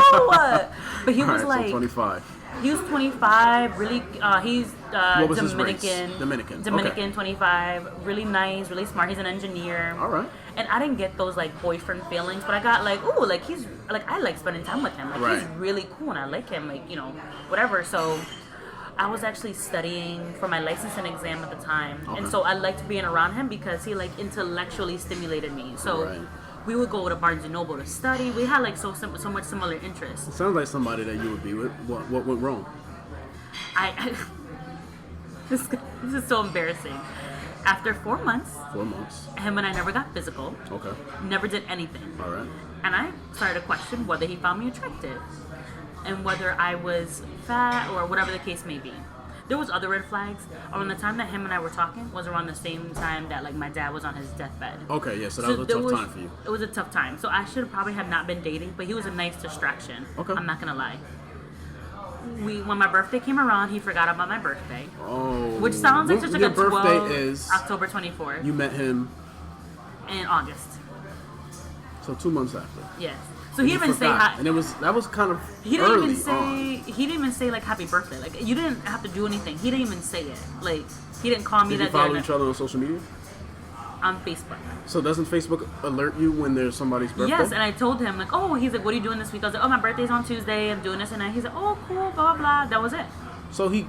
But he was like... So 25. He was 25, really, he's What was Dominican. his race? Dominican. Okay. 25, really nice, really smart. He's an engineer. All right. And I didn't get those like boyfriend feelings, but I got like, ooh, like he's, like I like spending time with him. Like right. he's really cool and I like him, like, you know, whatever. So I was actually studying for my licensing exam at the time. Okay. And so I liked being around him because he like intellectually stimulated me. So right. we would go to Barnes & Noble to study. We had like so much similar interests. It sounds like somebody that you would be with. What went wrong? This is so embarrassing. After 4 months, 4 months. him and I never got physical. Okay. Never did anything. All right. And I started to question whether he found me attractive and whether I was fat or whatever the case may be. There was other red flags. Around the time that him and I were talking was around the same time that like my dad was on his deathbed. Okay, yeah, so that was a tough time for you. It was a tough time. So I should probably have not been dating, but he was a nice distraction. Okay. I'm not gonna lie. When my birthday came around, he forgot about my birthday. Oh. Which sounds like such your a 12, birthday is October 24th. You met him In August. so 2 months after. Yes. So he didn't even say hi. And that was kind of He didn't early even say on. he didn't even say like happy birthday. Like you didn't have to do anything. He didn't even say it. Like he didn't call me Did that you follow day each other on social media? on Facebook. So doesn't Facebook alert you when there's somebody's birthday? Yes, and I told him like, oh, he's like, what are you doing this week? I was like, oh, my birthday's on Tuesday. I'm doing this and that. He's like, oh, cool, blah blah blah. That was it. So he,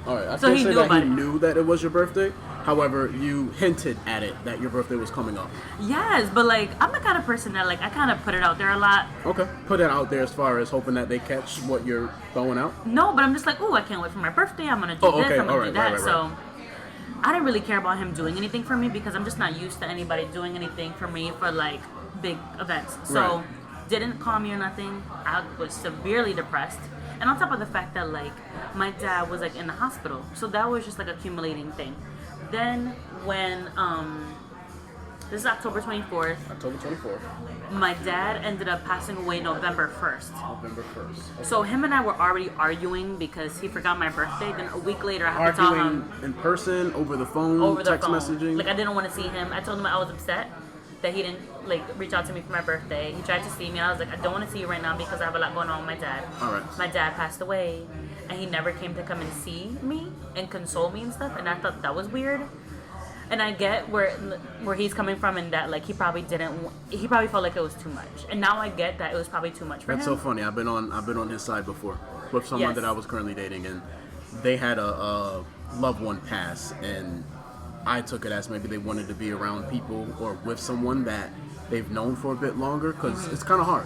all right. I So can't he say knew that about he it. knew that it was your birthday. However, you hinted at it that your birthday was coming up. Yes, but like I'm the kind of person that like I kind of put it out there a lot. Okay, put it out there as far as hoping that they catch what you're throwing out. No, but I'm just like, oh, I can't wait for my birthday. I'm gonna do Oh, this. okay, I'm gonna all do right, that. right. So I didn't really care about him doing anything for me because I'm just not used to anybody doing anything for me for like big events. So Right. didn't call me or nothing. I was severely depressed. And on top of the fact that like my dad was like in the hospital. So that was just like accumulating thing. Then when this is October 24th. October 24th. My dad ended up passing away November 1st. November 1st. Okay. So him and I were already arguing because he forgot my birthday. Then a week later, I had to tell him Arguing in person, over the phone, over the text phone. messaging. Like I didn't want to see him. I told him I was upset that he didn't like reach out to me for my birthday. He tried to see me, and I was like, I don't want to see you right now because I have a lot going on with my dad. All right. My dad passed away, and he never came to come and see me and console me and stuff. And I thought that was weird. And I get where he's coming from, and that like he probably felt like it was too much. And now I get that it was probably too much for That's him. so funny. I've been on his side before with someone Yes. that I was currently dating, and they had a loved one pass, and I took it as maybe they wanted to be around people or with someone that they've known for a bit longer, because it's kind of hard.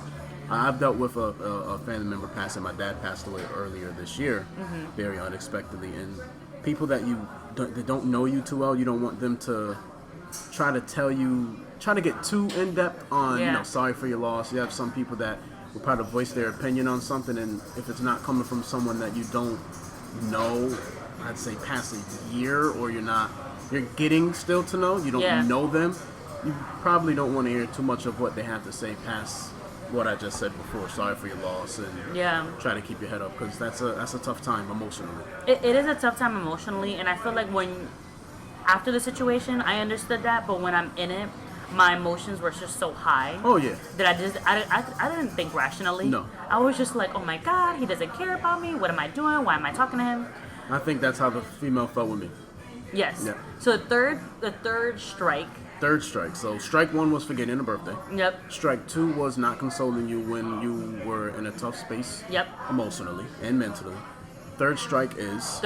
I've dealt with a family member passing. My dad passed away earlier this year, very unexpectedly, and people that they don't know you too well, you don't want them to try to get too in depth on, Yeah. sorry for your loss. You have some people that will probably voice their opinion on something, and if it's not coming from someone that you don't know, I'd say past a year, or you're getting still to know, you don't Yeah. know them, you probably don't want to hear too much of what they have to say past what I just said before. Sorry for your loss, and Yeah. try to keep your head up, because that's a tough time emotionally. It is a tough time emotionally, and I feel like after the situation, I understood that, but when I'm in it, my emotions were just so high Oh yeah. that I didn't think rationally. No. I was just like, oh my god, he doesn't care about me. What am I doing? Why am I talking to him? I think that's how the female felt with me. Yes. Yeah. So the third strike. Third strike. So strike one was forgetting a birthday. Yep. Strike two was not consoling you when you were in a tough space. Yep. Emotionally and mentally. Third strike is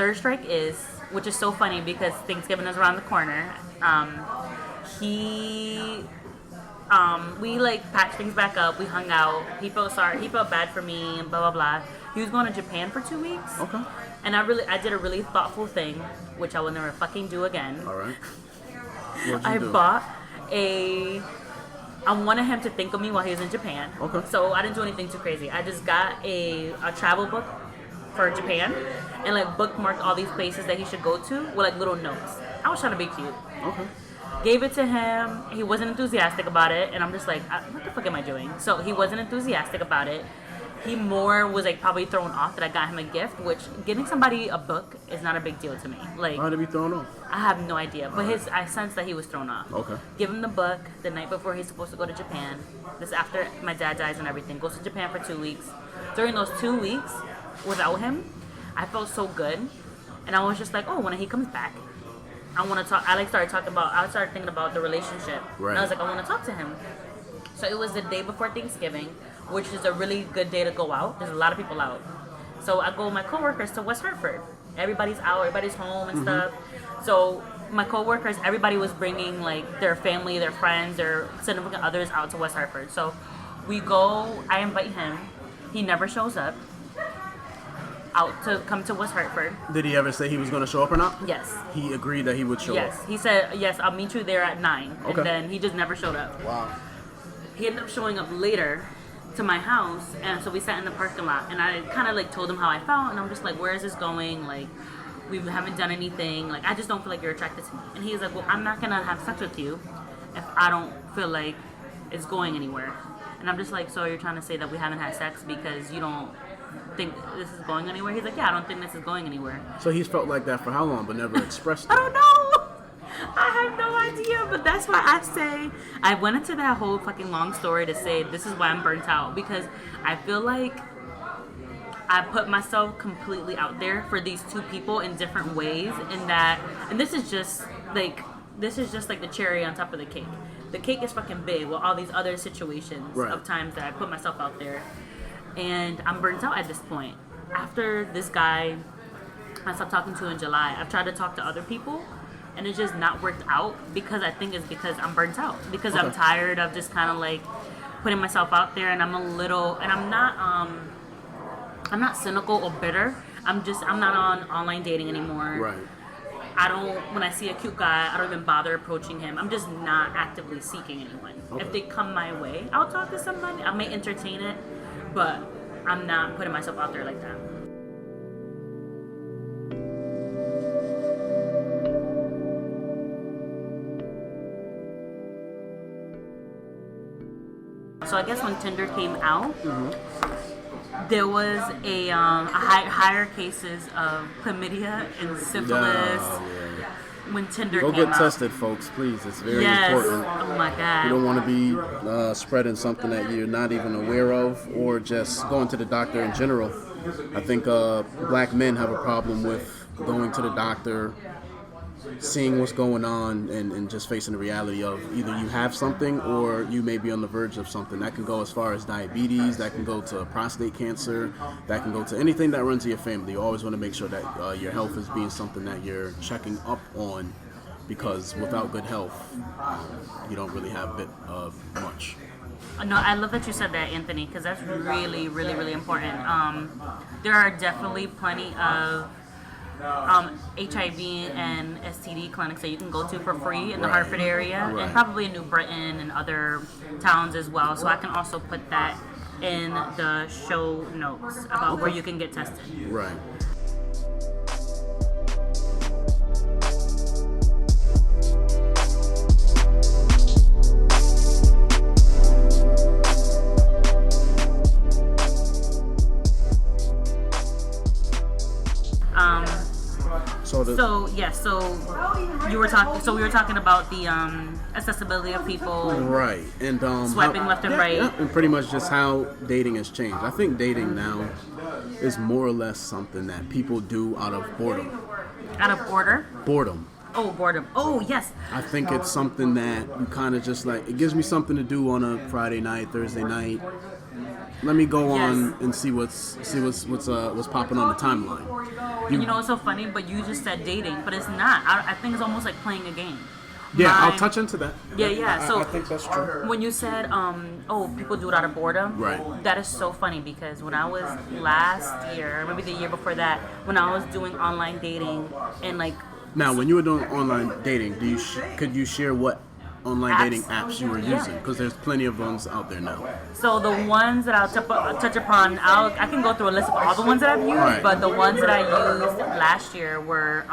Which is so funny because Thanksgiving is around the corner. We like patched things back up. We hung out. He felt sorry. He felt bad for me and blah blah blah. He was going to Japan for 2 weeks. okay. And I did a really thoughtful thing, which I will never fucking do again. All right. What'd you I do? bought a I wanted him to think of me while he was in Japan. Okay. So I didn't do anything too crazy. I just got a travel book for Japan and like bookmarked all these places that he should go to with like little notes. I was trying to be cute. Okay. Gave it to him. He wasn't enthusiastic about it, and I'm just like, what the fuck am I doing? So he wasn't enthusiastic about it. He more was like probably thrown off that I got him a gift, which getting somebody a book is not a big deal to me. Like, Why did he be thrown off? I have no idea, but I sensed that he was thrown off. Okay. Give him the book the night before he's supposed to go to Japan. This after my dad dies and everything. Goes to Japan for 2 weeks. During those 2 weeks without him, I felt so good, and I was just like, oh, when he comes back, I want to talk. I started thinking about the relationship. Right. And I was like, I want to talk to him. So it was the day before Thanksgiving, which is a really good day to go out. There's a lot of people out. So I go with my coworkers to West Hartford. Everybody's out, everybody's home and stuff. So my coworkers, everybody was bringing like their family, their friends, their significant others out to West Hartford. So we go, I invite him. He never shows up out to come to West Hartford. Did he ever say he was going to show up or not? Yes. He agreed that he would show up. Yes. He said, yes, I'll meet you there at 9. Okay. And then he just never showed up. Wow. He ended up showing up later to my house, and so we sat in the parking lot, and I kind of like told him how I felt, and I'm just like, where is this going? Like, we haven't done anything. Like, I just don't feel like you're attracted to me. And he's like, well, I'm not gonna have sex with you if I don't feel like it's going anywhere. And I'm just like, so you're trying to say that we haven't had sex because you don't think this is going anywhere? He's like, yeah, I don't think this is going anywhere. So he's felt like that for how long, but never expressed it? I don't know. I have no idea, but that's why I say I went into that whole fucking long story to say this is why I'm burnt out, because I feel like I put myself completely out there for these two people in different ways, and this is just like the cherry on top of the cake. The cake is fucking big with all these other situations of times that I put myself out there, and I'm burnt out at this point. After this guy I stopped talking to in July, I've tried to talk to other people, and it's just not worked out because I think it's because I'm burnt out. Because I'm tired of just kind of like putting myself out there, and I'm not cynical or bitter. I'm not on online dating anymore. Right. When I see a cute guy, I don't even bother approaching him. I'm just not actively seeking anyone. Okay. If they come my way, I'll talk to somebody. I may entertain it, but I'm not putting myself out there like that. So I guess when Tinder came out, there was a higher cases of chlamydia and syphilis when Tinder came out. Go get tested, folks, please. It's very important. Oh my God. You don't want to be spreading something that you're not even aware of, or just going to the doctor in general. I think black men have a problem with going to the doctor, seeing what's going on, and just facing the reality of either you have something or you may be on the verge of something. That can go as far as diabetes, that can go to prostate cancer, that can go to anything that runs in your family. You always want to make sure that your health is being something that you're checking up on, because without good health, you don't really have a bit of much. No, I love that you said that, Anthony, because that's really, really, really important. There are definitely plenty of HIV and STD clinics that you can go to for free in the Hartford area, and probably in New Britain and other towns as well. So I can also put that in the show notes about where you can get tested. Right. So we were talking about the accessibility of people, right, and swiping left and right, and pretty much just how dating has changed. I think dating now is more or less something that people do out of boredom. Out of order? Boredom. Oh, boredom. Oh, yes. I think it's something that you kind of just like, it gives me something to do on a Friday night, Thursday night. Let me go on and see what's popping on the timeline. You know, it's so funny, but you just said dating, but it's not. I think it's almost like playing a game. Yeah, I'll touch into that. Yeah. So I think that's true. When you said, people do it out of boredom, right? That is so funny, because when I was last year, maybe the year before that, when I was doing online dating and like. Now, when you were doing online dating, could you share what online dating apps you were using, because there's plenty of ones out there now. So the ones that I'll touch upon, I can go through a list of all the ones that I've used, but the ones that I used last year were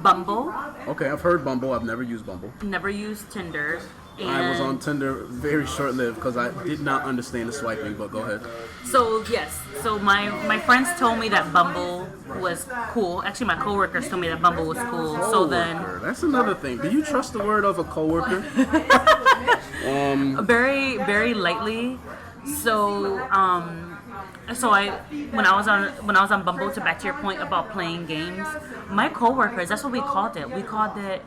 Bumble. Okay, I've heard Bumble. I've never used Bumble. Never used Tinder. I was on Tinder very short-lived because I did not understand the swiping, but go ahead. So yes, so my friends told me that Bumble was cool. Actually, my coworkers told me that Bumble was cool. So then, that's another thing. Do you trust the word of a coworker? Very, very lightly. So when I was on Bumble, to back to your point about playing games, my coworkers, that's what we called it. We called it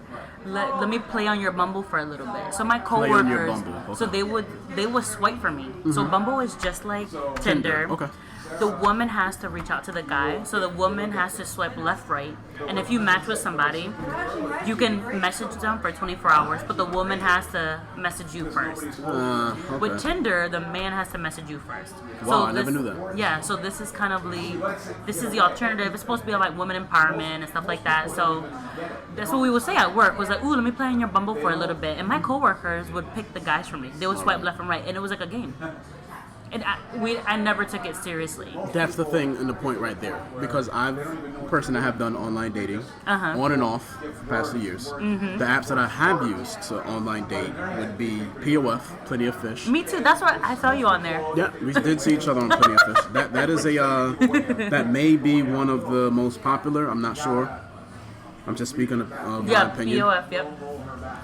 let me play on your Bumble for a little bit. So my coworkers, okay. So they would swipe for me. Mm-hmm. So Bumble is just like Tinder. Okay. The woman has to reach out to the guy, so the woman has to swipe left, right, and if you match with somebody, you can message them for 24 hours, but the woman has to message you first. Okay. With Tinder, the man has to message you first. Wow, I never knew that. Yeah, so this is kind of this is the alternative. It's supposed to be like women empowerment and stuff like that. So that's what we would say at work, was like, ooh, let me play on your Bumble for a little bit, and my coworkers would pick the guys for me. They would swipe left and right, and it was like a game. And I never took it seriously. That's the thing and the point right there. Because I'm a person that have done online dating on and off for the past 2 years. Mm-hmm. The apps that I have used to online date would be POF, Plenty of Fish. Me too. That's what I saw you on there. Yeah, we did see each other on Plenty of Fish. That is that may be one of the most popular. I'm not sure. I'm just speaking of my opinion. POF, yep.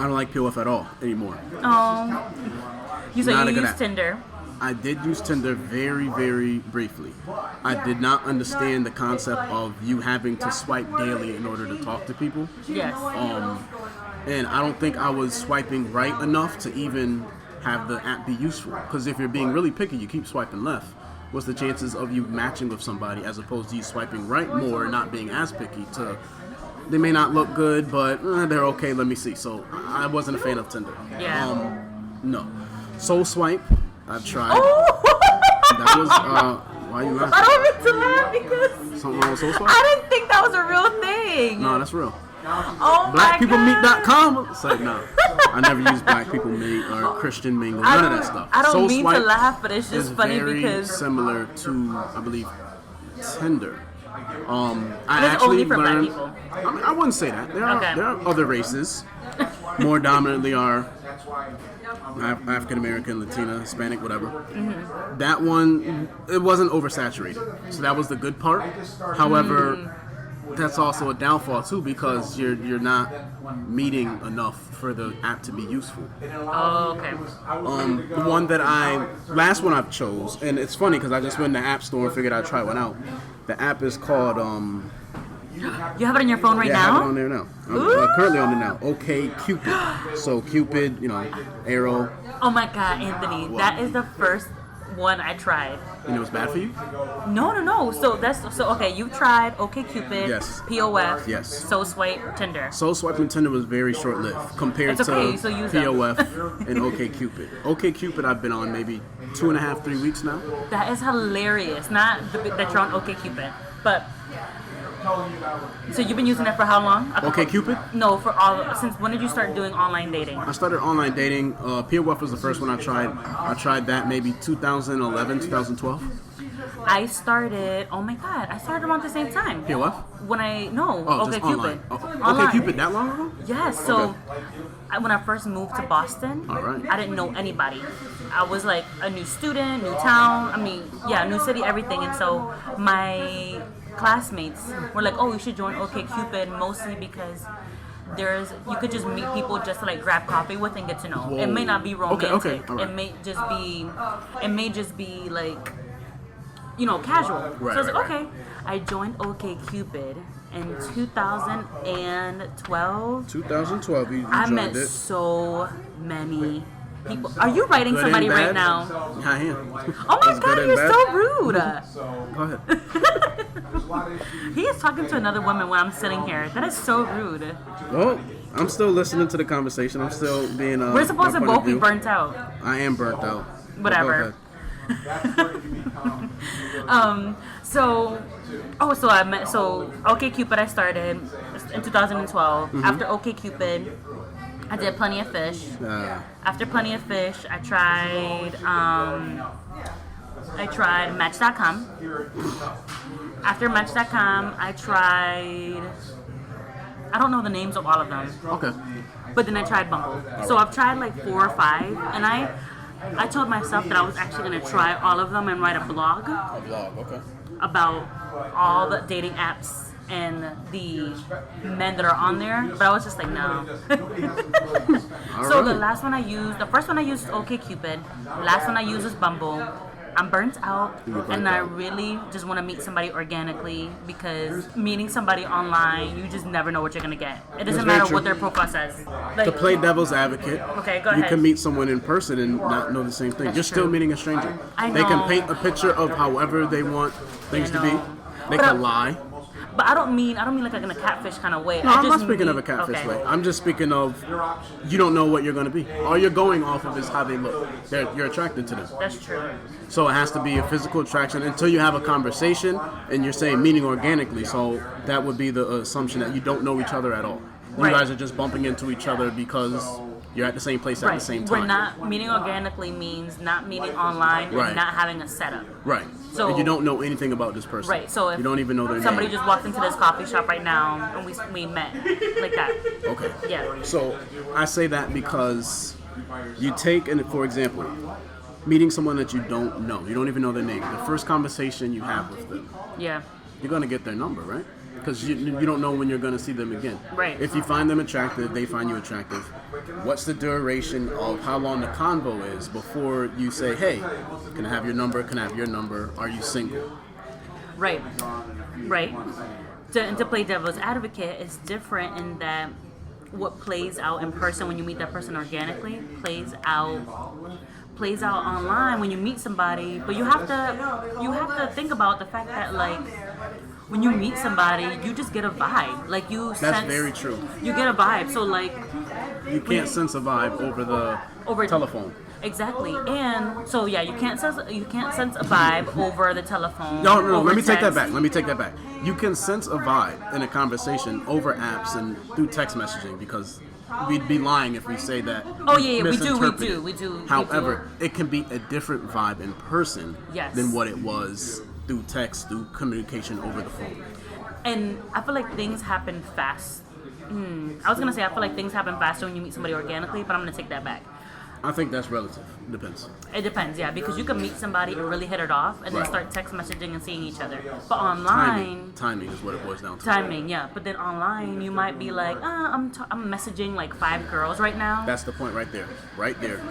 I don't like POF at all anymore. Oh. You use Tinder. I did use Tinder very, very briefly. I did not understand the concept of you having to swipe daily in order to talk to people. Yes. And I don't think I was swiping right enough to even have the app be useful. Because if you're being really picky, you keep swiping left. What's the chances of you matching with somebody as opposed to you swiping right more and not being as picky to... They may not look good, but they're okay, let me see. So I wasn't a fan of Tinder. Yeah. No. Soul Swipe. I've tried. Oh! That was, why are you laughing? I don't mean to laugh because something wrong with Soul Swipe? I didn't think that was a real thing. No, that's real. Oh BlackPeopleMeet.com. It's like, no. I never used Black People Meet or Christian Mingle, none of that stuff. I don't Soul mean Swipe to laugh, but it's just funny very because... similar to, I believe, Tinder. I it's actually only for learned... Black people. I wouldn't say that. There are other races. More dominantly are... African American, Latina, Hispanic, whatever. Mm-hmm. That one, it wasn't oversaturated, so that was the good part. However, that's also a downfall too because you're not meeting enough for the app to be useful. Oh, okay. The one that last one I've chose, and it's funny because I just went in the app store and figured I'd try one out. The app is called. You have it on your phone right now? I have it on there now. I'm currently on it now. OK Cupid. So Cupid, arrow. Oh my God, Anthony, that is the first one I tried. And it was bad for you? No. So okay. You tried OK Cupid, yes. POF, yes. Soul Swipe, Tinder. Soul Swipe and Tinder was very short-lived compared to POF and OK Cupid. OK Cupid I've been on maybe 2.5, 3 weeks now. That is hilarious. Not that you're on OK Cupid, but. So you've been using it for how long? OK Cupid? No, since when did you start doing online dating? I started online dating. POF was the first one I tried. I tried that maybe 2011, 2012. I started around the same time. POF? OK Cupid. OK Cupid that long ago? Yes. So when I first moved to Boston, I didn't know anybody. I was like a new student, new town. New city, everything. And so my classmates were like, oh, you should join OK Cupid, mostly because you could just meet people just to like grab coffee with and get to know. Whoa. It may not be romantic. Okay. Right. It may just be like, casual. Right, so I was like, okay. I joined OK Cupid in 2012. 2012, you I joined met it. so many people. Are you writing good somebody right now? I am. Oh my God, you're so rude. Go ahead. He is talking to another woman when I'm sitting here. That is so rude. Well, I'm still listening to the conversation. I'm still being. We're supposed to both be burnt out. I am burnt out. Whatever. So OK Cupid I started in 2012. Mm-hmm. After OK Cupid, I did Plenty of Fish. After Plenty of Fish, I tried Match.com. After Match.com, I tried... I don't know the names of all of them. Okay. But then I tried Bumble. So I've tried like 4 or 5, and I told myself that I was actually going to try all of them and write a blog. Okay. About all the dating apps and the men that are on there, but I was just like, no. So the first one I used was OkCupid. The last one I used was Bumble. I'm burnt out, and I really just want to meet somebody organically, because meeting somebody online, you just never know what you're going to get. It doesn't matter what their profile says. Like, to play devil's advocate, okay, go ahead. You can meet someone in person and not know the same thing. You're still meeting a stranger. I know. They can paint a picture of however they want things to be. They can lie. But I don't mean like in a catfish kind of way. No, I'm not speaking of a catfish way. I'm just speaking of you don't know what you're going to be. All you're going off of is how they look. You're attracted to them. That's true. So it has to be a physical attraction until you have a conversation, and you're saying meeting organically. So that would be the assumption that you don't know each other at all. You guys are just bumping into each other because you're at the same place at the same time. We're not meeting organically means not meeting online and not having a setup. Right. So and you don't know anything about this person. Right. So if you don't even know their name. Somebody just walked into this coffee shop right now and we met like that. Okay. Yeah. So I say that because you take, and for example, meeting someone that you don't know, you don't even know their name. The first conversation you have with them. Yeah. You're gonna get their number, right? Because you don't know when you're going to see them again. Right. If you find them attractive, they find you attractive. What's the duration of how long the convo is before you say, hey, can I have your number? Can I have your number? Are you single? Right. Right. To play devil's advocate is different in that what plays out in person when you meet that person organically plays out online when you meet somebody. But you have to think about the fact that, like, when you meet somebody, you just get a vibe. Like That's very true. You get a vibe. So like, you can't sense a vibe over telephone. Exactly. And so yeah, you can't sense a vibe over the telephone. No. Let me take that back. You can sense a vibe in a conversation over apps and through text messaging, because we'd be lying if we say that. Oh yeah, we do. However, it can be a different vibe in person than what it was through text, through communication over the phone. And I feel like things happen fast. I was gonna say I feel like things happen faster when you meet somebody organically, but I'm gonna take that back. I think that's relative. Depends. It depends, yeah, because you can meet somebody and really hit it off, and then start text messaging and seeing each other. But online, timing is what it boils down to. Timing, yeah. But then online, you might be like, I'm messaging like 5 girls right now. That's the point right there. Right there.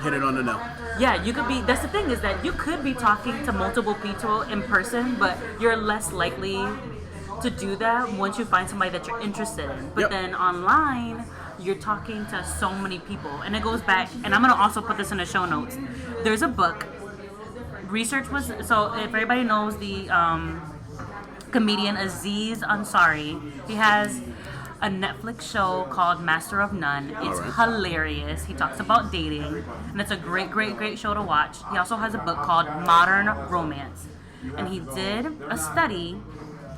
Hit it on the nail. Yeah, you could be. That's the thing, is that you could be talking to multiple people in person, but you're less likely to do that once you find somebody that you're interested in. But then online, you're talking to so many people, and it goes back, and I'm going to also put this in the show notes. There's a book. So if everybody knows the comedian Aziz Ansari, he has a Netflix show called Master of None. It's hilarious. He talks about dating, and it's a great, great, great show to watch. He also has a book called Modern Romance, and he did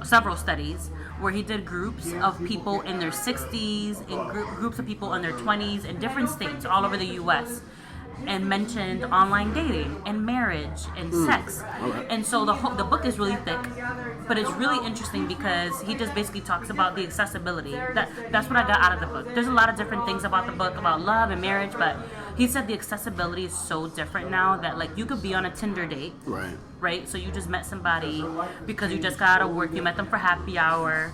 several studies, where he did groups of people in their 60s and groups of people in their 20s in different states all over the U.S. and mentioned online dating and marriage and sex. And so the book is really thick, but it's really interesting because he just basically talks about the accessibility. That's what I got out of the book. There's a lot of different things about the book about love and marriage, but he said the accessibility is so different now that, like, you could be on a Tinder date. Right? So you just met somebody because you just got out of work. You met them for happy hour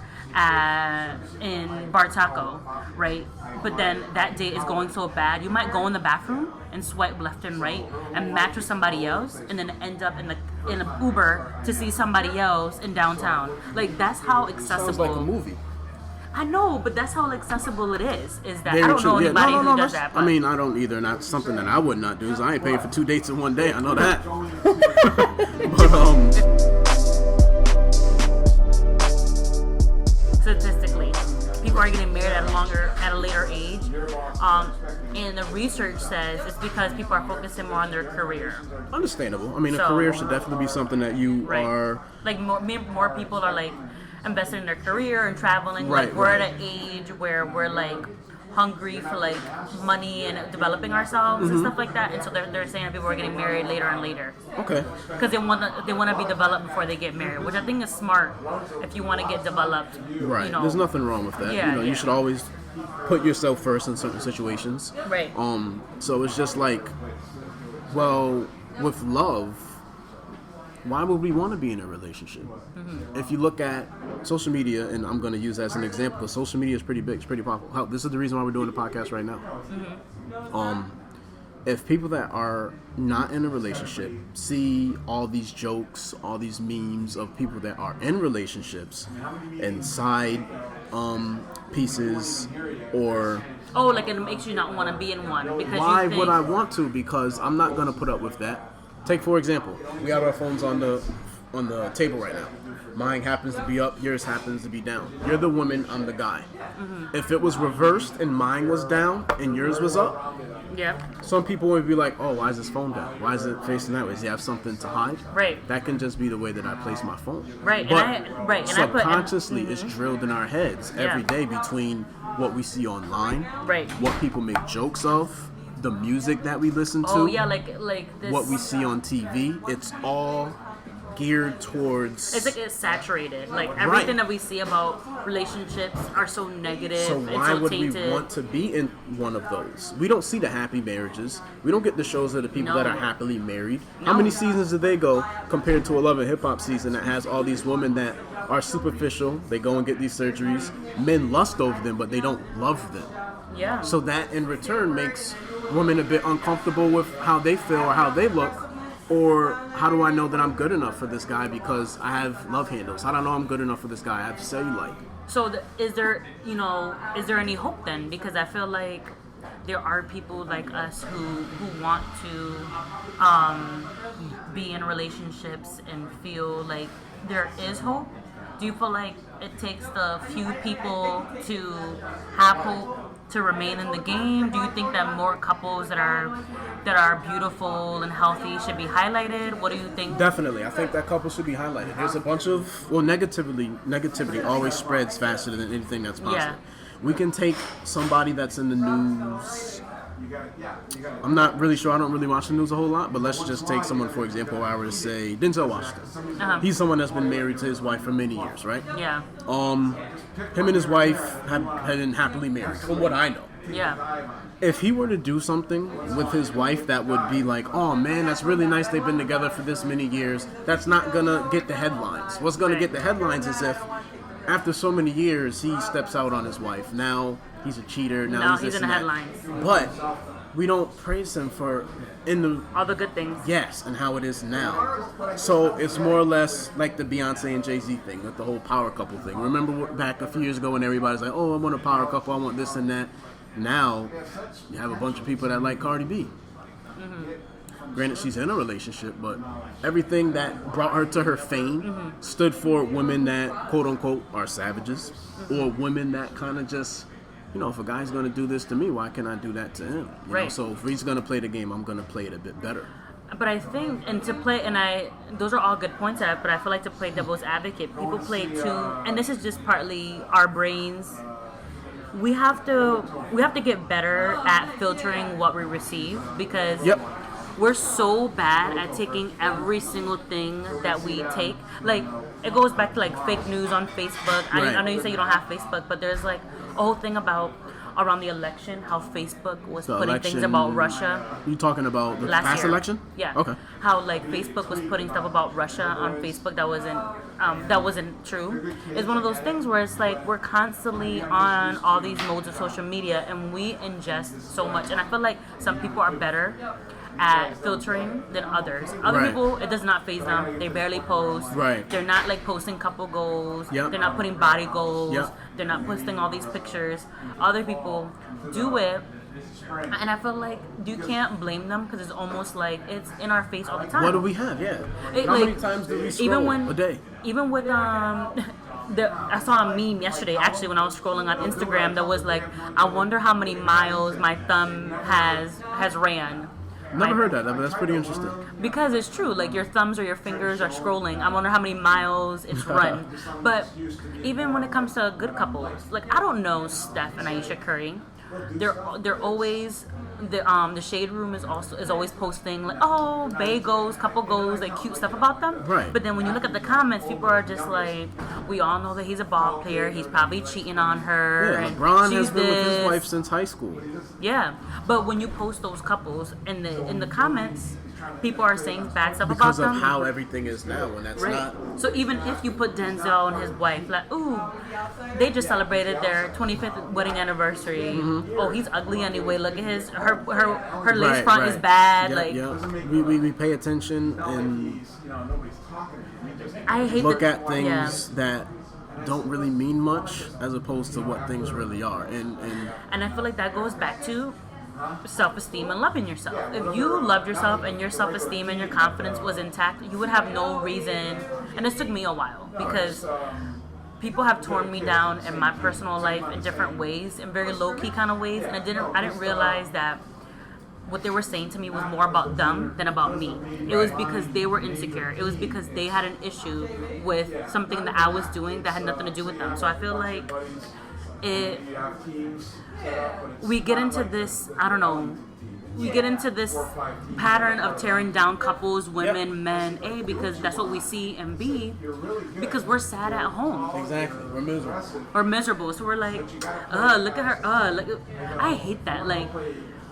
in Bar Taco, right? But then that date is going so bad, you might go in the bathroom and swipe left and right and match with somebody else, and then end up in an Uber to see somebody else in downtown. Like, that's how accessible. Sounds like a movie. I know, but that's how accessible it is. Is that I don't know anybody who does that. But. I mean, I don't either. Not something that I would not do. So I ain't paying for 2 dates in one day. I know that. But statistically, people are getting married at a later age, and the research says it's because people are focusing more on their career. Understandable. I mean, a career should definitely be something that you are. Like more people are like invested in their career and traveling. Like we're at an age where we're like hungry for like money and developing ourselves and stuff like that, and so they're saying that people are getting married later and later. Okay. Because they want to be developed before they get married, which I think is smart if you want to get developed. Right. You know. There's nothing wrong with that. Yeah, you should always put yourself first in certain situations. Right. So it's just like, well, with love, why would we want to be in a relationship? Mm-hmm. If you look at social media, and I'm going to use that as an example, because social media is pretty big, it's pretty powerful. This is the reason why we're doing the podcast right now. Mm-hmm. If people that are not in a relationship see all these jokes, all these memes of people that are in relationships and side pieces, or like it makes you not want to be in one, because why would I want to? Because I'm not going to put up with that. Take, for example, we have our phones on the table right now. Mine happens to be up, yours happens to be down. You're the woman, I'm the guy. Mm-hmm. If it was reversed and mine was down and yours was up, some people would be like, oh, why is this phone down? Why is it facing that way? Does he have something to hide? Right. That can just be the way that I place my phone. Right. But subconsciously, it's drilled in our heads every day between what we see online, what people make jokes of, the music that we listen to. Oh yeah, like this. What we see on TV, it's all geared towards. It's like it's saturated. Like everything that we see about relationships are so negative. So why would tainted. we want to be in one of those? We don't see the happy marriages. We don't get the shows of the people that are happily married. How many seasons did they go compared to a Love and Hip Hop season that has all these women that are superficial? They go and get these surgeries. Men lust over them, but they don't love them. Yeah. So that in return makes women a bit uncomfortable with how they feel or how they look, or how do I know that I'm good enough for this guy because I have love handles? How do I know I'm good enough for this guy? I have cellulite. So is there any hope then? Because I feel like there are people like us who want to be in relationships and feel like there is hope. Do you feel like it takes the few people to have hope to remain in the game? Do you think that more couples that are beautiful and healthy should be highlighted? What do you think? Definitely. I think that couples should be highlighted. There's a bunch of, negativity always spreads faster than anything that's possible. Yeah. We can take somebody that's in the news. I'm not really sure. I don't really watch the news a whole lot, but let's just take someone, for example, I were to say Denzel Washington. Uh-huh. He's someone that's been married to his wife for many years, right? Yeah. Him and his wife had been happily married, from what I know. Yeah. If he were to do something with his wife that would be like, oh man, that's really nice, they've been together for this many years, that's not gonna get the headlines. What's gonna get the headlines is if after so many years he steps out on his wife. Now he's a cheater. Now he's in the headlines. But we don't praise him for all the good things. Yes, and how it is now. So it's more or less like the Beyonce and Jay-Z thing, with the whole power couple thing. Remember back a few years ago when everybody's like, oh, I want a power couple, I want this and that. Now you have a bunch of people that like Cardi B. Mm-hmm. Granted, she's in a relationship, but everything that brought her to her fame stood for women that, quote unquote, are savages, or women that kind of just, if a guy's going to do this to me, why can't I do that to him? You know? So if he's going to play the game, I'm going to play it a bit better. But I think, those are all good points, but I feel like to play devil's advocate, people play too, and this is just partly our brains. We have to get better at filtering what we receive, because we're so bad at taking every single thing that we take. Like, it goes back to like fake news on Facebook. I know you say you don't have Facebook, but there's like a whole thing around the election, how Facebook was putting things about Russia. You talking about the past election? Yeah. Okay. How like Facebook was putting stuff about Russia on Facebook that wasn't true. It's one of those things where it's like we're constantly on all these modes of social media and we ingest so much. And I feel like some people are better at filtering than others. Other people, it does not faze them. They barely post. Right. They're not like posting couple goals. Yep. They're not putting body goals. Yep. They're not posting all these pictures. Other people do it, and I feel like you can't blame them because it's almost like it's in our face all the time. What do we have? How many times do we scroll a day? Even with I saw a meme yesterday actually when I was scrolling on Instagram that was like, I wonder how many miles my thumb has ran. Never heard that, but that's pretty interesting. Because it's true, like your thumbs or your fingers are scrolling. I wonder how many miles it's run. But even when it comes to good couples, like I don't know Steph and Aisha Curry, they're always the shade room is always posting like, oh, bae goes, couple goes, like cute stuff about them. Right. But then when you look at the comments, people are just like, we all know that he's a ball player. He's probably cheating on her. Yeah, and LeBron she's has been with his this. wife since high school. Yeah, but when you post those couples in the comments, people are saying bad stuff Because about of them. how everything is now, and that's Right. not. So even if you put Denzel and his wife, like, ooh, they just celebrated their 25th wedding anniversary. Mm-hmm. Oh, he's ugly anyway. Look at her lace Right, front right. is bad. Yeah, like, yeah. We pay attention and I hate look that, at things that don't really mean much as opposed to what things really are. And I feel like that goes back to self-esteem and loving yourself. If you loved yourself and your self-esteem and your confidence was intact, you would have no reason. And this took me a while because people have torn me down in my personal life in different ways, in very low-key kind of ways, and I didn't realize that what they were saying to me was more about them than about me. It was because they were insecure. It was because they had an issue with something that I was doing that had nothing to do with them. So I feel like we get into this, I don't know, we get into this pattern of tearing down couples, women, men, A, because that's what we see, and B, because we're sad at home. Exactly. We're miserable. We're miserable. So we're like, look at her, look. I hate that. Like,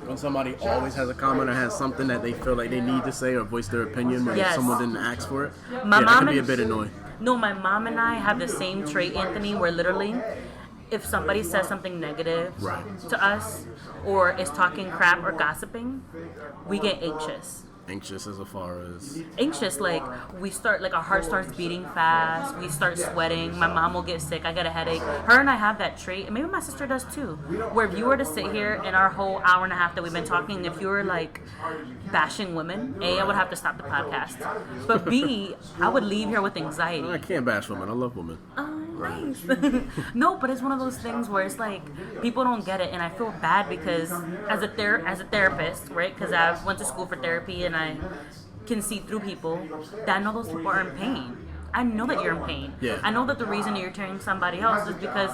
When somebody always has a comment or has something that they feel like they need to say or voice their opinion when Yes. someone didn't ask for it, My that mom can be a and- bit annoying. No, my mom and I have the same trait, Anthony, where literally, if somebody says something negative Right. to us, or is talking crap or gossiping, we get anxious. Anxious as far as Anxious, like we start, like our heart starts beating fast, we start sweating, my mom will get sick, I get a headache. Her and I have that trait, and maybe my sister does too, where if you were to sit here in our whole hour and a half that we've been talking, if you were like bashing women, A, I would have to stop the podcast, but B, I would leave here with anxiety. I can't bash women. I love women. Oh, nice. No, but it's one of those things where it's like people don't get it, and I feel bad because as a therapist, right? Because I went to school for therapy, and I can see through people that I know those people are in pain. I know that you're in pain. Yeah. I know that the reason you're tearing somebody else is because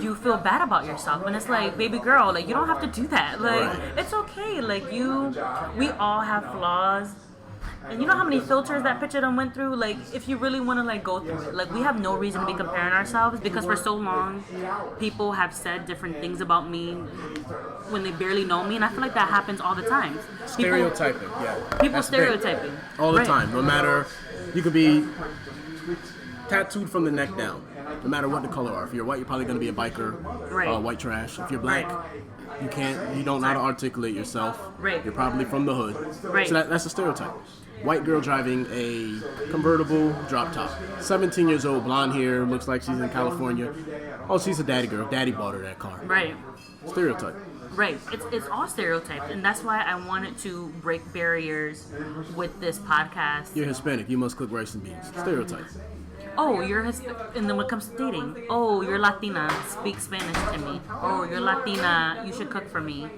you feel bad about yourself, and it's like, baby girl, like you don't have to do that. Like Right. it's okay. Like we all have flaws. And you know how many filters that picture done went through? Like, if you really want to, like, go through it. Like, we have no reason to be comparing ourselves because for so long, people have said different things about me when they barely know me. And I feel like that happens all the time. Stereotyping, yeah. People That's big. stereotyping. All the Right. time. No matter, you could be tattooed from the neck down. No matter what the color are. If you're white, you're probably going to be a biker, Right. White trash. If you're black, you don't know how to articulate yourself. Right. You're probably from the hood. Right. So that's a stereotype. White girl driving a convertible drop top. 17 years old, blonde hair, looks like she's in California. Oh, she's a daddy girl. Daddy bought her that car. Right. Stereotype. Right. It's all stereotyped. And that's why I wanted to break barriers with this podcast. You're Hispanic. You must cook rice and beans. Stereotype. Oh, you're and then when it comes to dating, oh, you're Latina, speak Spanish to me. Oh, you're Latina, you should cook for me.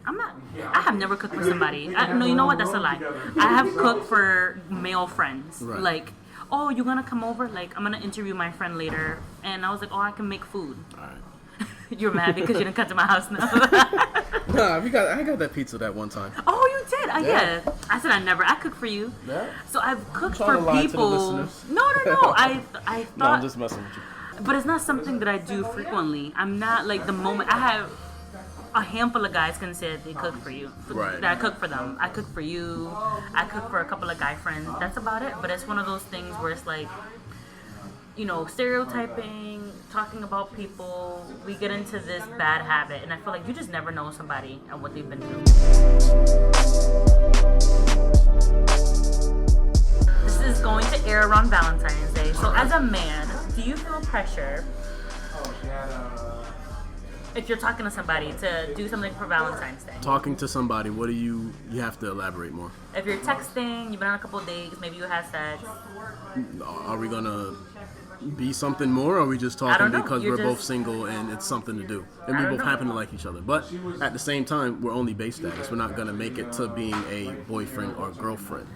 I have never cooked for somebody. No, you know what? That's a lie. I have cooked for male friends. Right. Like, oh, you gonna come over? Like, I'm gonna interview my friend later. And I was like, oh, I can make food. All right. You're mad because you didn't come to my house now. Nah, I got that pizza that one time. Oh, you did? Yeah. Yeah. I said I cook for you. Yeah. So I've cooked trying for to lie to the people. listeners. No. I thought. No, I'm just messing with you. But it's not something that I do frequently. I'm not like the moment I have a handful of guys can say that they cook for you. Right. That I cook for them. I cook for you. I cook for a couple of guy friends. That's about it. But it's one of those things where it's like, you know, stereotyping, talking about people. We get into this bad habit, and I feel like you just never know somebody and what they've been through. This is going to air around Valentine's Day. So as a man, do you feel pressure if you're talking to somebody to do something for Valentine's Day? Talking to somebody, what do you have to elaborate more? If you're texting, you've been on a couple of dates, maybe you had sex. Are we gonna be something more, or are we just I talking don't know. because You're we're both just- single and it's something to do? And we I don't both know. happen to like each other. But at the same time, we're only base status. We're not gonna make it to being a boyfriend or girlfriend.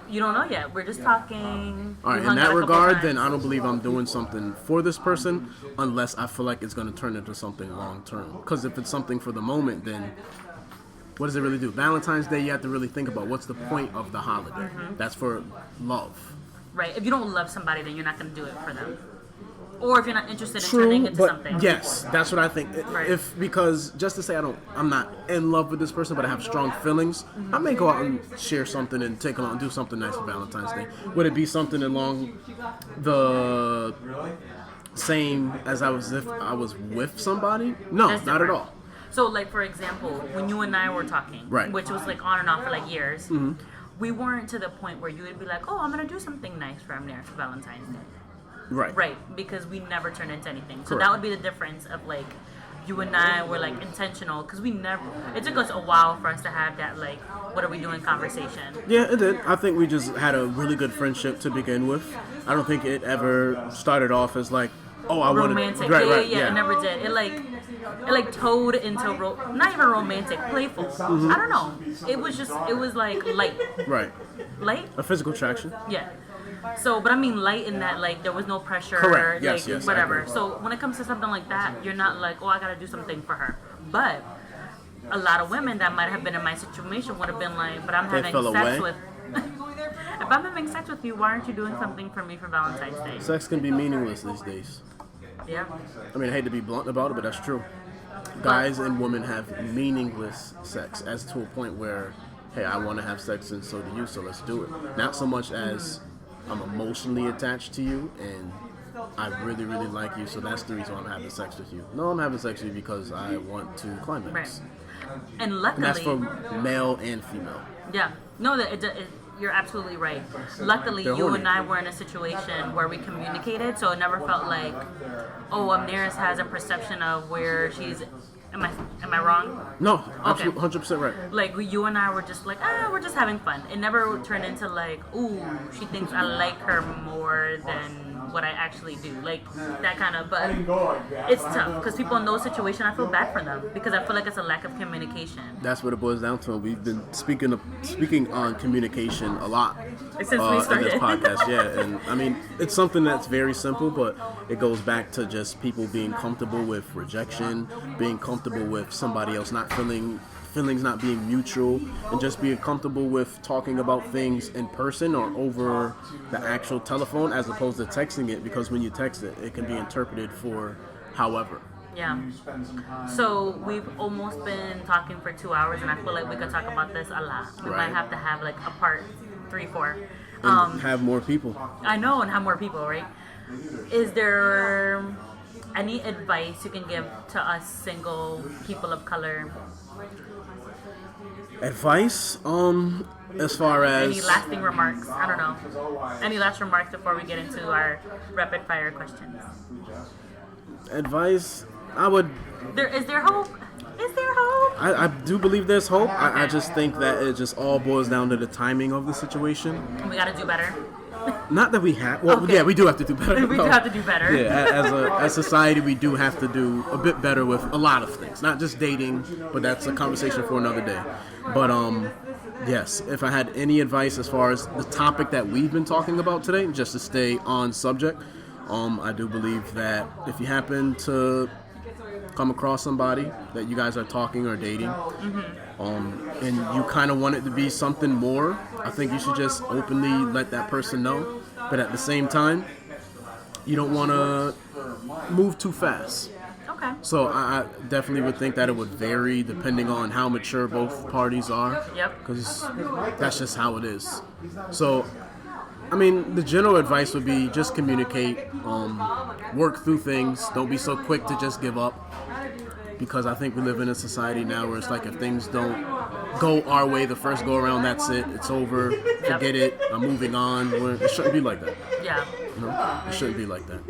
You don't know yet. We're just talking. All right, in that regard, then I don't believe I'm doing something for this person unless I feel like it's going to turn into something long term. Because if it's something for the moment, then what does it really do? Valentine's Day, you have to really think about what's the point of the holiday. That's for love. Right. If you don't love somebody, then you're not going to do it for them. Or if you're not interested in turning into something. Yes, that's what I think. Right. Because just to say I'm not in love with this person, but I have strong feelings, I may go out and share something and take along and do something nice for Valentine's Day. Would it be something along the same as if I was with somebody? No, not at all. So, like, for example, when you and I were talking, right, which was like on and off for like years, we weren't to the point where you would be like, oh, I'm going to do something nice for him there for Valentine's Day. Right. Right, because we never turned into anything. So Correct. that would be the difference of, like, you and I were, like, intentional, because it took us a while for us to have that, like, what are we doing conversation. Yeah, it did. I think we just had a really good friendship to begin with. I don't think it ever started off as, like, oh, I want to... Romantic. Right, Yeah, it never did. It towed into, not even romantic, playful. I don't know. It was, like, light. Right. Light? A physical attraction. Yeah. So, but I mean light in that, like, there was no pressure. Correct. Yes, like, whatever. So when it comes to something like that, you're not like, oh, I gotta do something for her. But a lot of women that might have been in my situation would have been like, but I'm having sex with... If I'm having sex with you, why aren't you doing something for me for Valentine's Day? Sex can be meaningless these days. Yeah. I mean, I hate to be blunt about it, but that's true. Guys and women have meaningless sex, as to a point where, hey, I want to have sex and so do you, so let's do it. Not so much as I'm emotionally attached to you and I really, really like you, so that's the reason why I'm having sex with you. No, I'm having sex with you because I want to climax. Right. And luckily... And that's for male and female. Yeah. No, you're absolutely right. Luckily, you and I were in a situation where we communicated, so it never felt like, oh, Amneris has a perception of where she's... Am I wrong? No, absolutely, 100% right. Like, you and I were just like, we're just having fun. It never turned into like, ooh, she thinks I like her more than what I actually do. Like, that kind of, but it's tough because people in those situations, I feel bad for them because I feel like it's a lack of communication. That's what it boils down to. We've been speaking on communication a lot since we started in this podcast. Yeah, and I mean, it's something that's very simple, but it goes back to just people being comfortable with rejection, being comfortable with somebody else not feelings not being mutual, and just being comfortable with talking about things in person or over the actual telephone as opposed to texting it, because when you text it, it can be interpreted for however. Yeah. So we've almost been talking for 2 hours, and I feel like we could talk about this a lot. We might have to have like a part 3, 4. And have more people. I know, and have more people, right? Is there any advice you can give to us single people of color? Advice? As far as... Any lasting remarks? I don't know. Any last remarks before we get into our rapid fire questions? Advice? I would... Is there hope? Is there hope? I do believe there's hope. I just think that it just all boils down to the timing of the situation. And we gotta do better. Not that we have. Well, yeah, we do have to do better. We do have to do better. Yeah, as society, we do have to do a bit better with a lot of things. Not just dating, but that's a conversation for another day. But yes, if I had any advice as far as the topic that we've been talking about today, just to stay on subject, I do believe that if you happen to come across somebody that you guys are talking or dating, and you kind of want it to be something more, I think you should just openly let that person know. But at the same time, you don't want to move too fast. Okay. So I definitely would think that it would vary depending on how mature both parties are. Yep. Because that's just how it is. So, I mean, the general advice would be just communicate, work through things. Don't be so quick to just give up. Because I think we live in a society now where it's like if things don't go our way the first go around, that's it. It's over. Forget it. I'm moving on. It shouldn't be like that. Yeah. You know? It shouldn't be like that.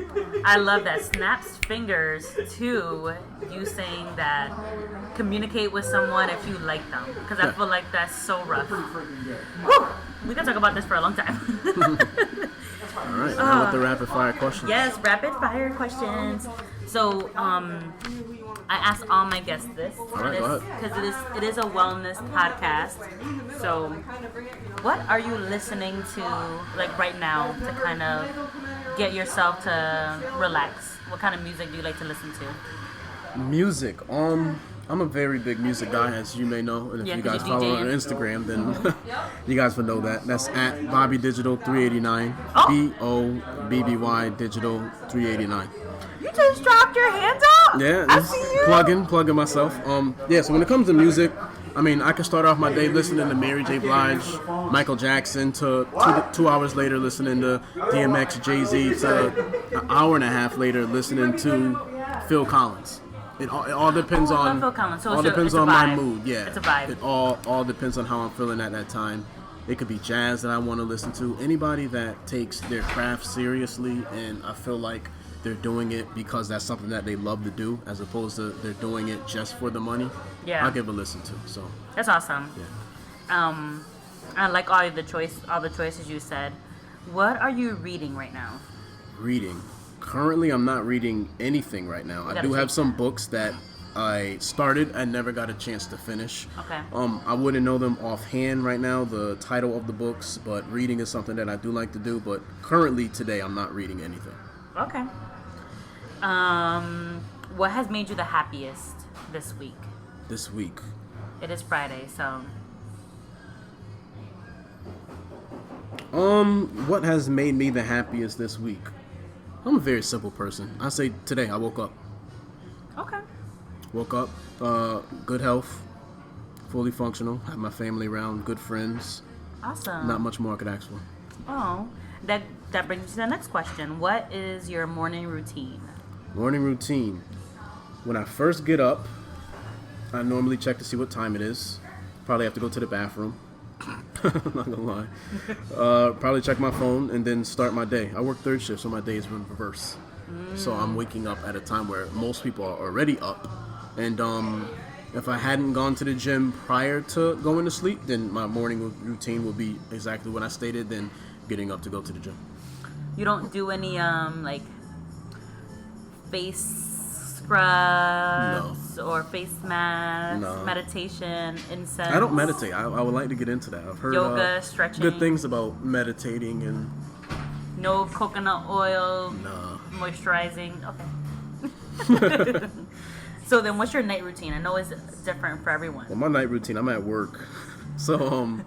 I love that. Snaps fingers to you saying that communicate with someone if you like them. Because I feel like that's so rough. Whew. We can talk about this for a long time. All right. Now with the rapid fire questions. Yes, rapid fire questions. So, I ask all my guests this. All right, go ahead. Because it is a wellness podcast. So, what are you listening to like right now to kind of get yourself to relax? What kind of music do you like to listen to? Music. I'm a very big music guy, as you may know, and if you guys follow me on Instagram, then you guys would know that. That's at Bobby Digital 389. BOBBY Digital 389. You just dropped your hands up. Yeah, I see you. plugging myself. So when it comes to music, I mean, I can start off my day listening to Mary J. Blige, Michael Jackson, to 2 hours later listening to DMX, Jay-Z, to an hour and a half later listening to Phil Collins. It all depends on Phil Collins. So all depends on my mood. Yeah, it's a vibe. It all depends on how I'm feeling at that time. It could be jazz that I want to listen to. Anybody that takes their craft seriously, and I feel like they're doing it because that's something that they love to do, as opposed to they're doing it just for the money. Yeah, I'll give a listen to. So that's awesome. Yeah. I like all the choices you said. What are you reading right now? Reading. Currently, I'm not reading anything right now. I do have some books that I started and never got a chance to finish. Okay. I wouldn't know them offhand right now, the title of the books, but reading is something that I do like to do. But currently, today, I'm not reading anything. Okay. What has made you the happiest this week? This week? It is Friday, so. What has made me the happiest this week? I'm a very simple person. I say today I woke up. Okay. Woke up, good health, fully functional, have my family around, good friends. Awesome. Not much more I could ask for. Oh, that brings me to the next question. What is your morning routine? Morning routine. When I first get up, I normally check to see what time it is. Probably have to go to the bathroom. I'm not gonna lie. Probably check my phone and then start my day. I work third shift, so my day is in reverse. So I'm waking up at a time where most people are already up. And if I hadn't gone to the gym prior to going to sleep, then my morning routine would be exactly what I stated, then getting up to go to the gym. You don't do any like face scrubs or face masks, meditation, incense? I don't meditate. I would like to get into that. I've heard yoga, stretching, good things about meditating and no coconut oil, moisturizing. Okay. So then, what's your night routine? I know it's different for everyone. Well, my night routine, I'm at work, so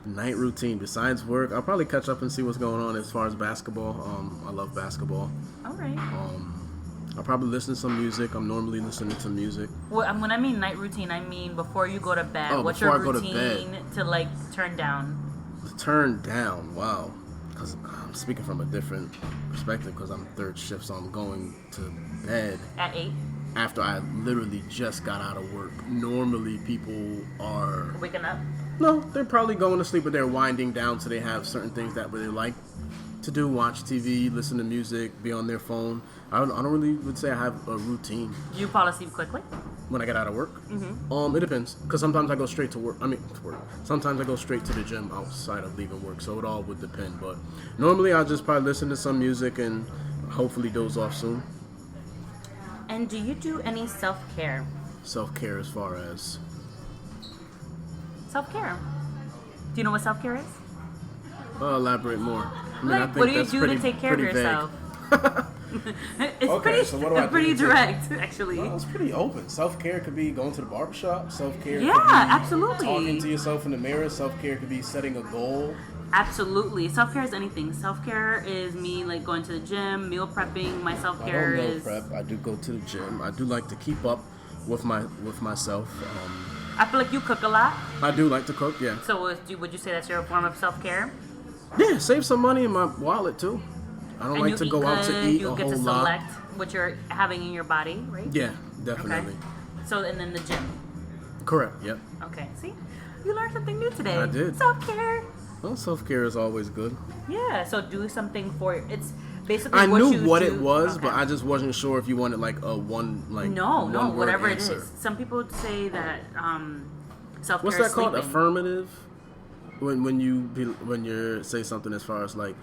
night routine. Besides work, I'll probably catch up and see what's going on as far as basketball. I love basketball. All right. I'll probably listen to some music. I'm normally listening to music. Well, when I mean night routine, I mean before you go to bed. Oh, what's your before I go to routine bed. to like turn down? Turn down? Wow. Because I'm speaking from a different perspective because I'm third shift, so I'm going to bed At 8? After I literally just got out of work. Normally people are Waking up? No, they're probably going to sleep, but they're winding down, so they have certain things that they like to do: watch TV, listen to music, be on their phone. I don't really would say I have a routine. Do you fall asleep quickly? When I get out of work? It depends, because sometimes I go straight to work. To work. Sometimes I go straight to the gym outside of leaving work, so it all would depend. But normally I'll just probably listen to some music and hopefully doze off soon. And do you do any self-care? Self-care as far as? Self-care. Do you know what self-care is? Elaborate more. I think what do you do to take care of yourself? It's so what do I do pretty direct, actually. Well, it's pretty open. Self-care could be going to the barbershop. Self-care could be absolutely. talking to yourself in the mirror. Self-care could be setting a goal. Absolutely. Self-care is anything. Self-care is me like going to the gym, meal prepping. My self-care I don't meal is prep. I do go to the gym. I do like to keep up with myself. I feel like you cook a lot. I do like to cook, yeah. So would you say that's your form of self-care? Yeah, save some money in my wallet too. I don't like to go out to eat a whole lot. You get to select what you're having in your body, right? Yeah, definitely. Okay. So, and then the gym. Correct, yep. Okay, see? You learned something new today. I did. Self-care. Well, self-care is always good. Yeah, so do something for it's basically I what knew you what do. it was, Okay. but I just wasn't sure if you wanted like a one No, word whatever answer. it is. Some people say that self-care What's that is called? sleeping. Affirmative? When you say something as far as like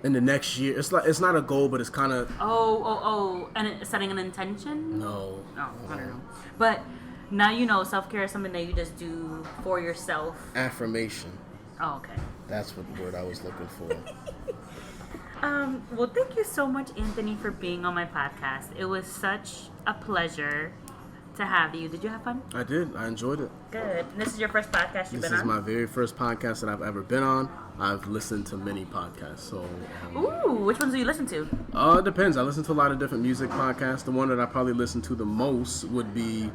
in the next year. It's not a goal, but it's kind of. And setting an intention? No. Oh, I don't know. But now you know self-care is something that you just do for yourself. Affirmation. Oh, okay. That's what the word I was looking for. Well, thank you so much, Anthony, for being on my podcast. It was such a pleasure to have you. Did you have fun? I did. I enjoyed it. Good. And this is your first podcast you've been on? This is my very first podcast that I've ever been on. I've listened to many podcasts. So. Ooh, which ones do you listen to? It depends. I listen to a lot of different music podcasts. The one that I probably listen to the most would be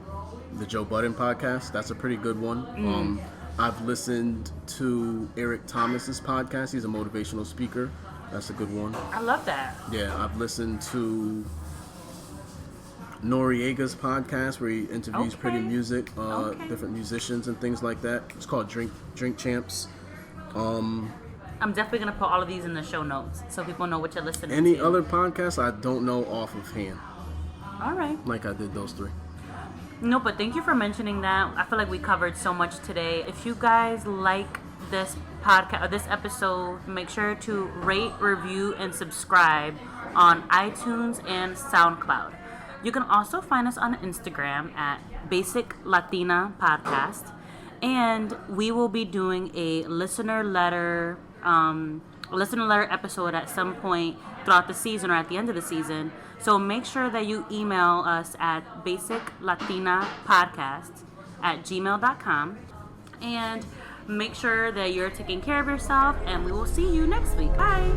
the Joe Budden Podcast. That's a pretty good one. I've listened to Eric Thomas's podcast. He's a motivational speaker. That's a good one. I love that. Yeah, I've listened to Noriega's podcast where he interviews pretty music, different musicians and things like that. It's called Drink Champs. I'm definitely going to put all of these in the show notes so people know what you're listening to. Any other podcasts I don't know off of hand. All right. Like I did those 3. No, but thank you for mentioning that. I feel like we covered so much today. If you guys like this podcast or this episode, make sure to rate, review, and subscribe on iTunes and SoundCloud. You can also find us on Instagram at Basic Latina Podcast, and we will be doing a listener letter episode at some point throughout the season or at the end of the season. So make sure that you email us at basiclatinapodcast@gmail.com, and make sure that you're taking care of yourself, and we will see you next week. Bye.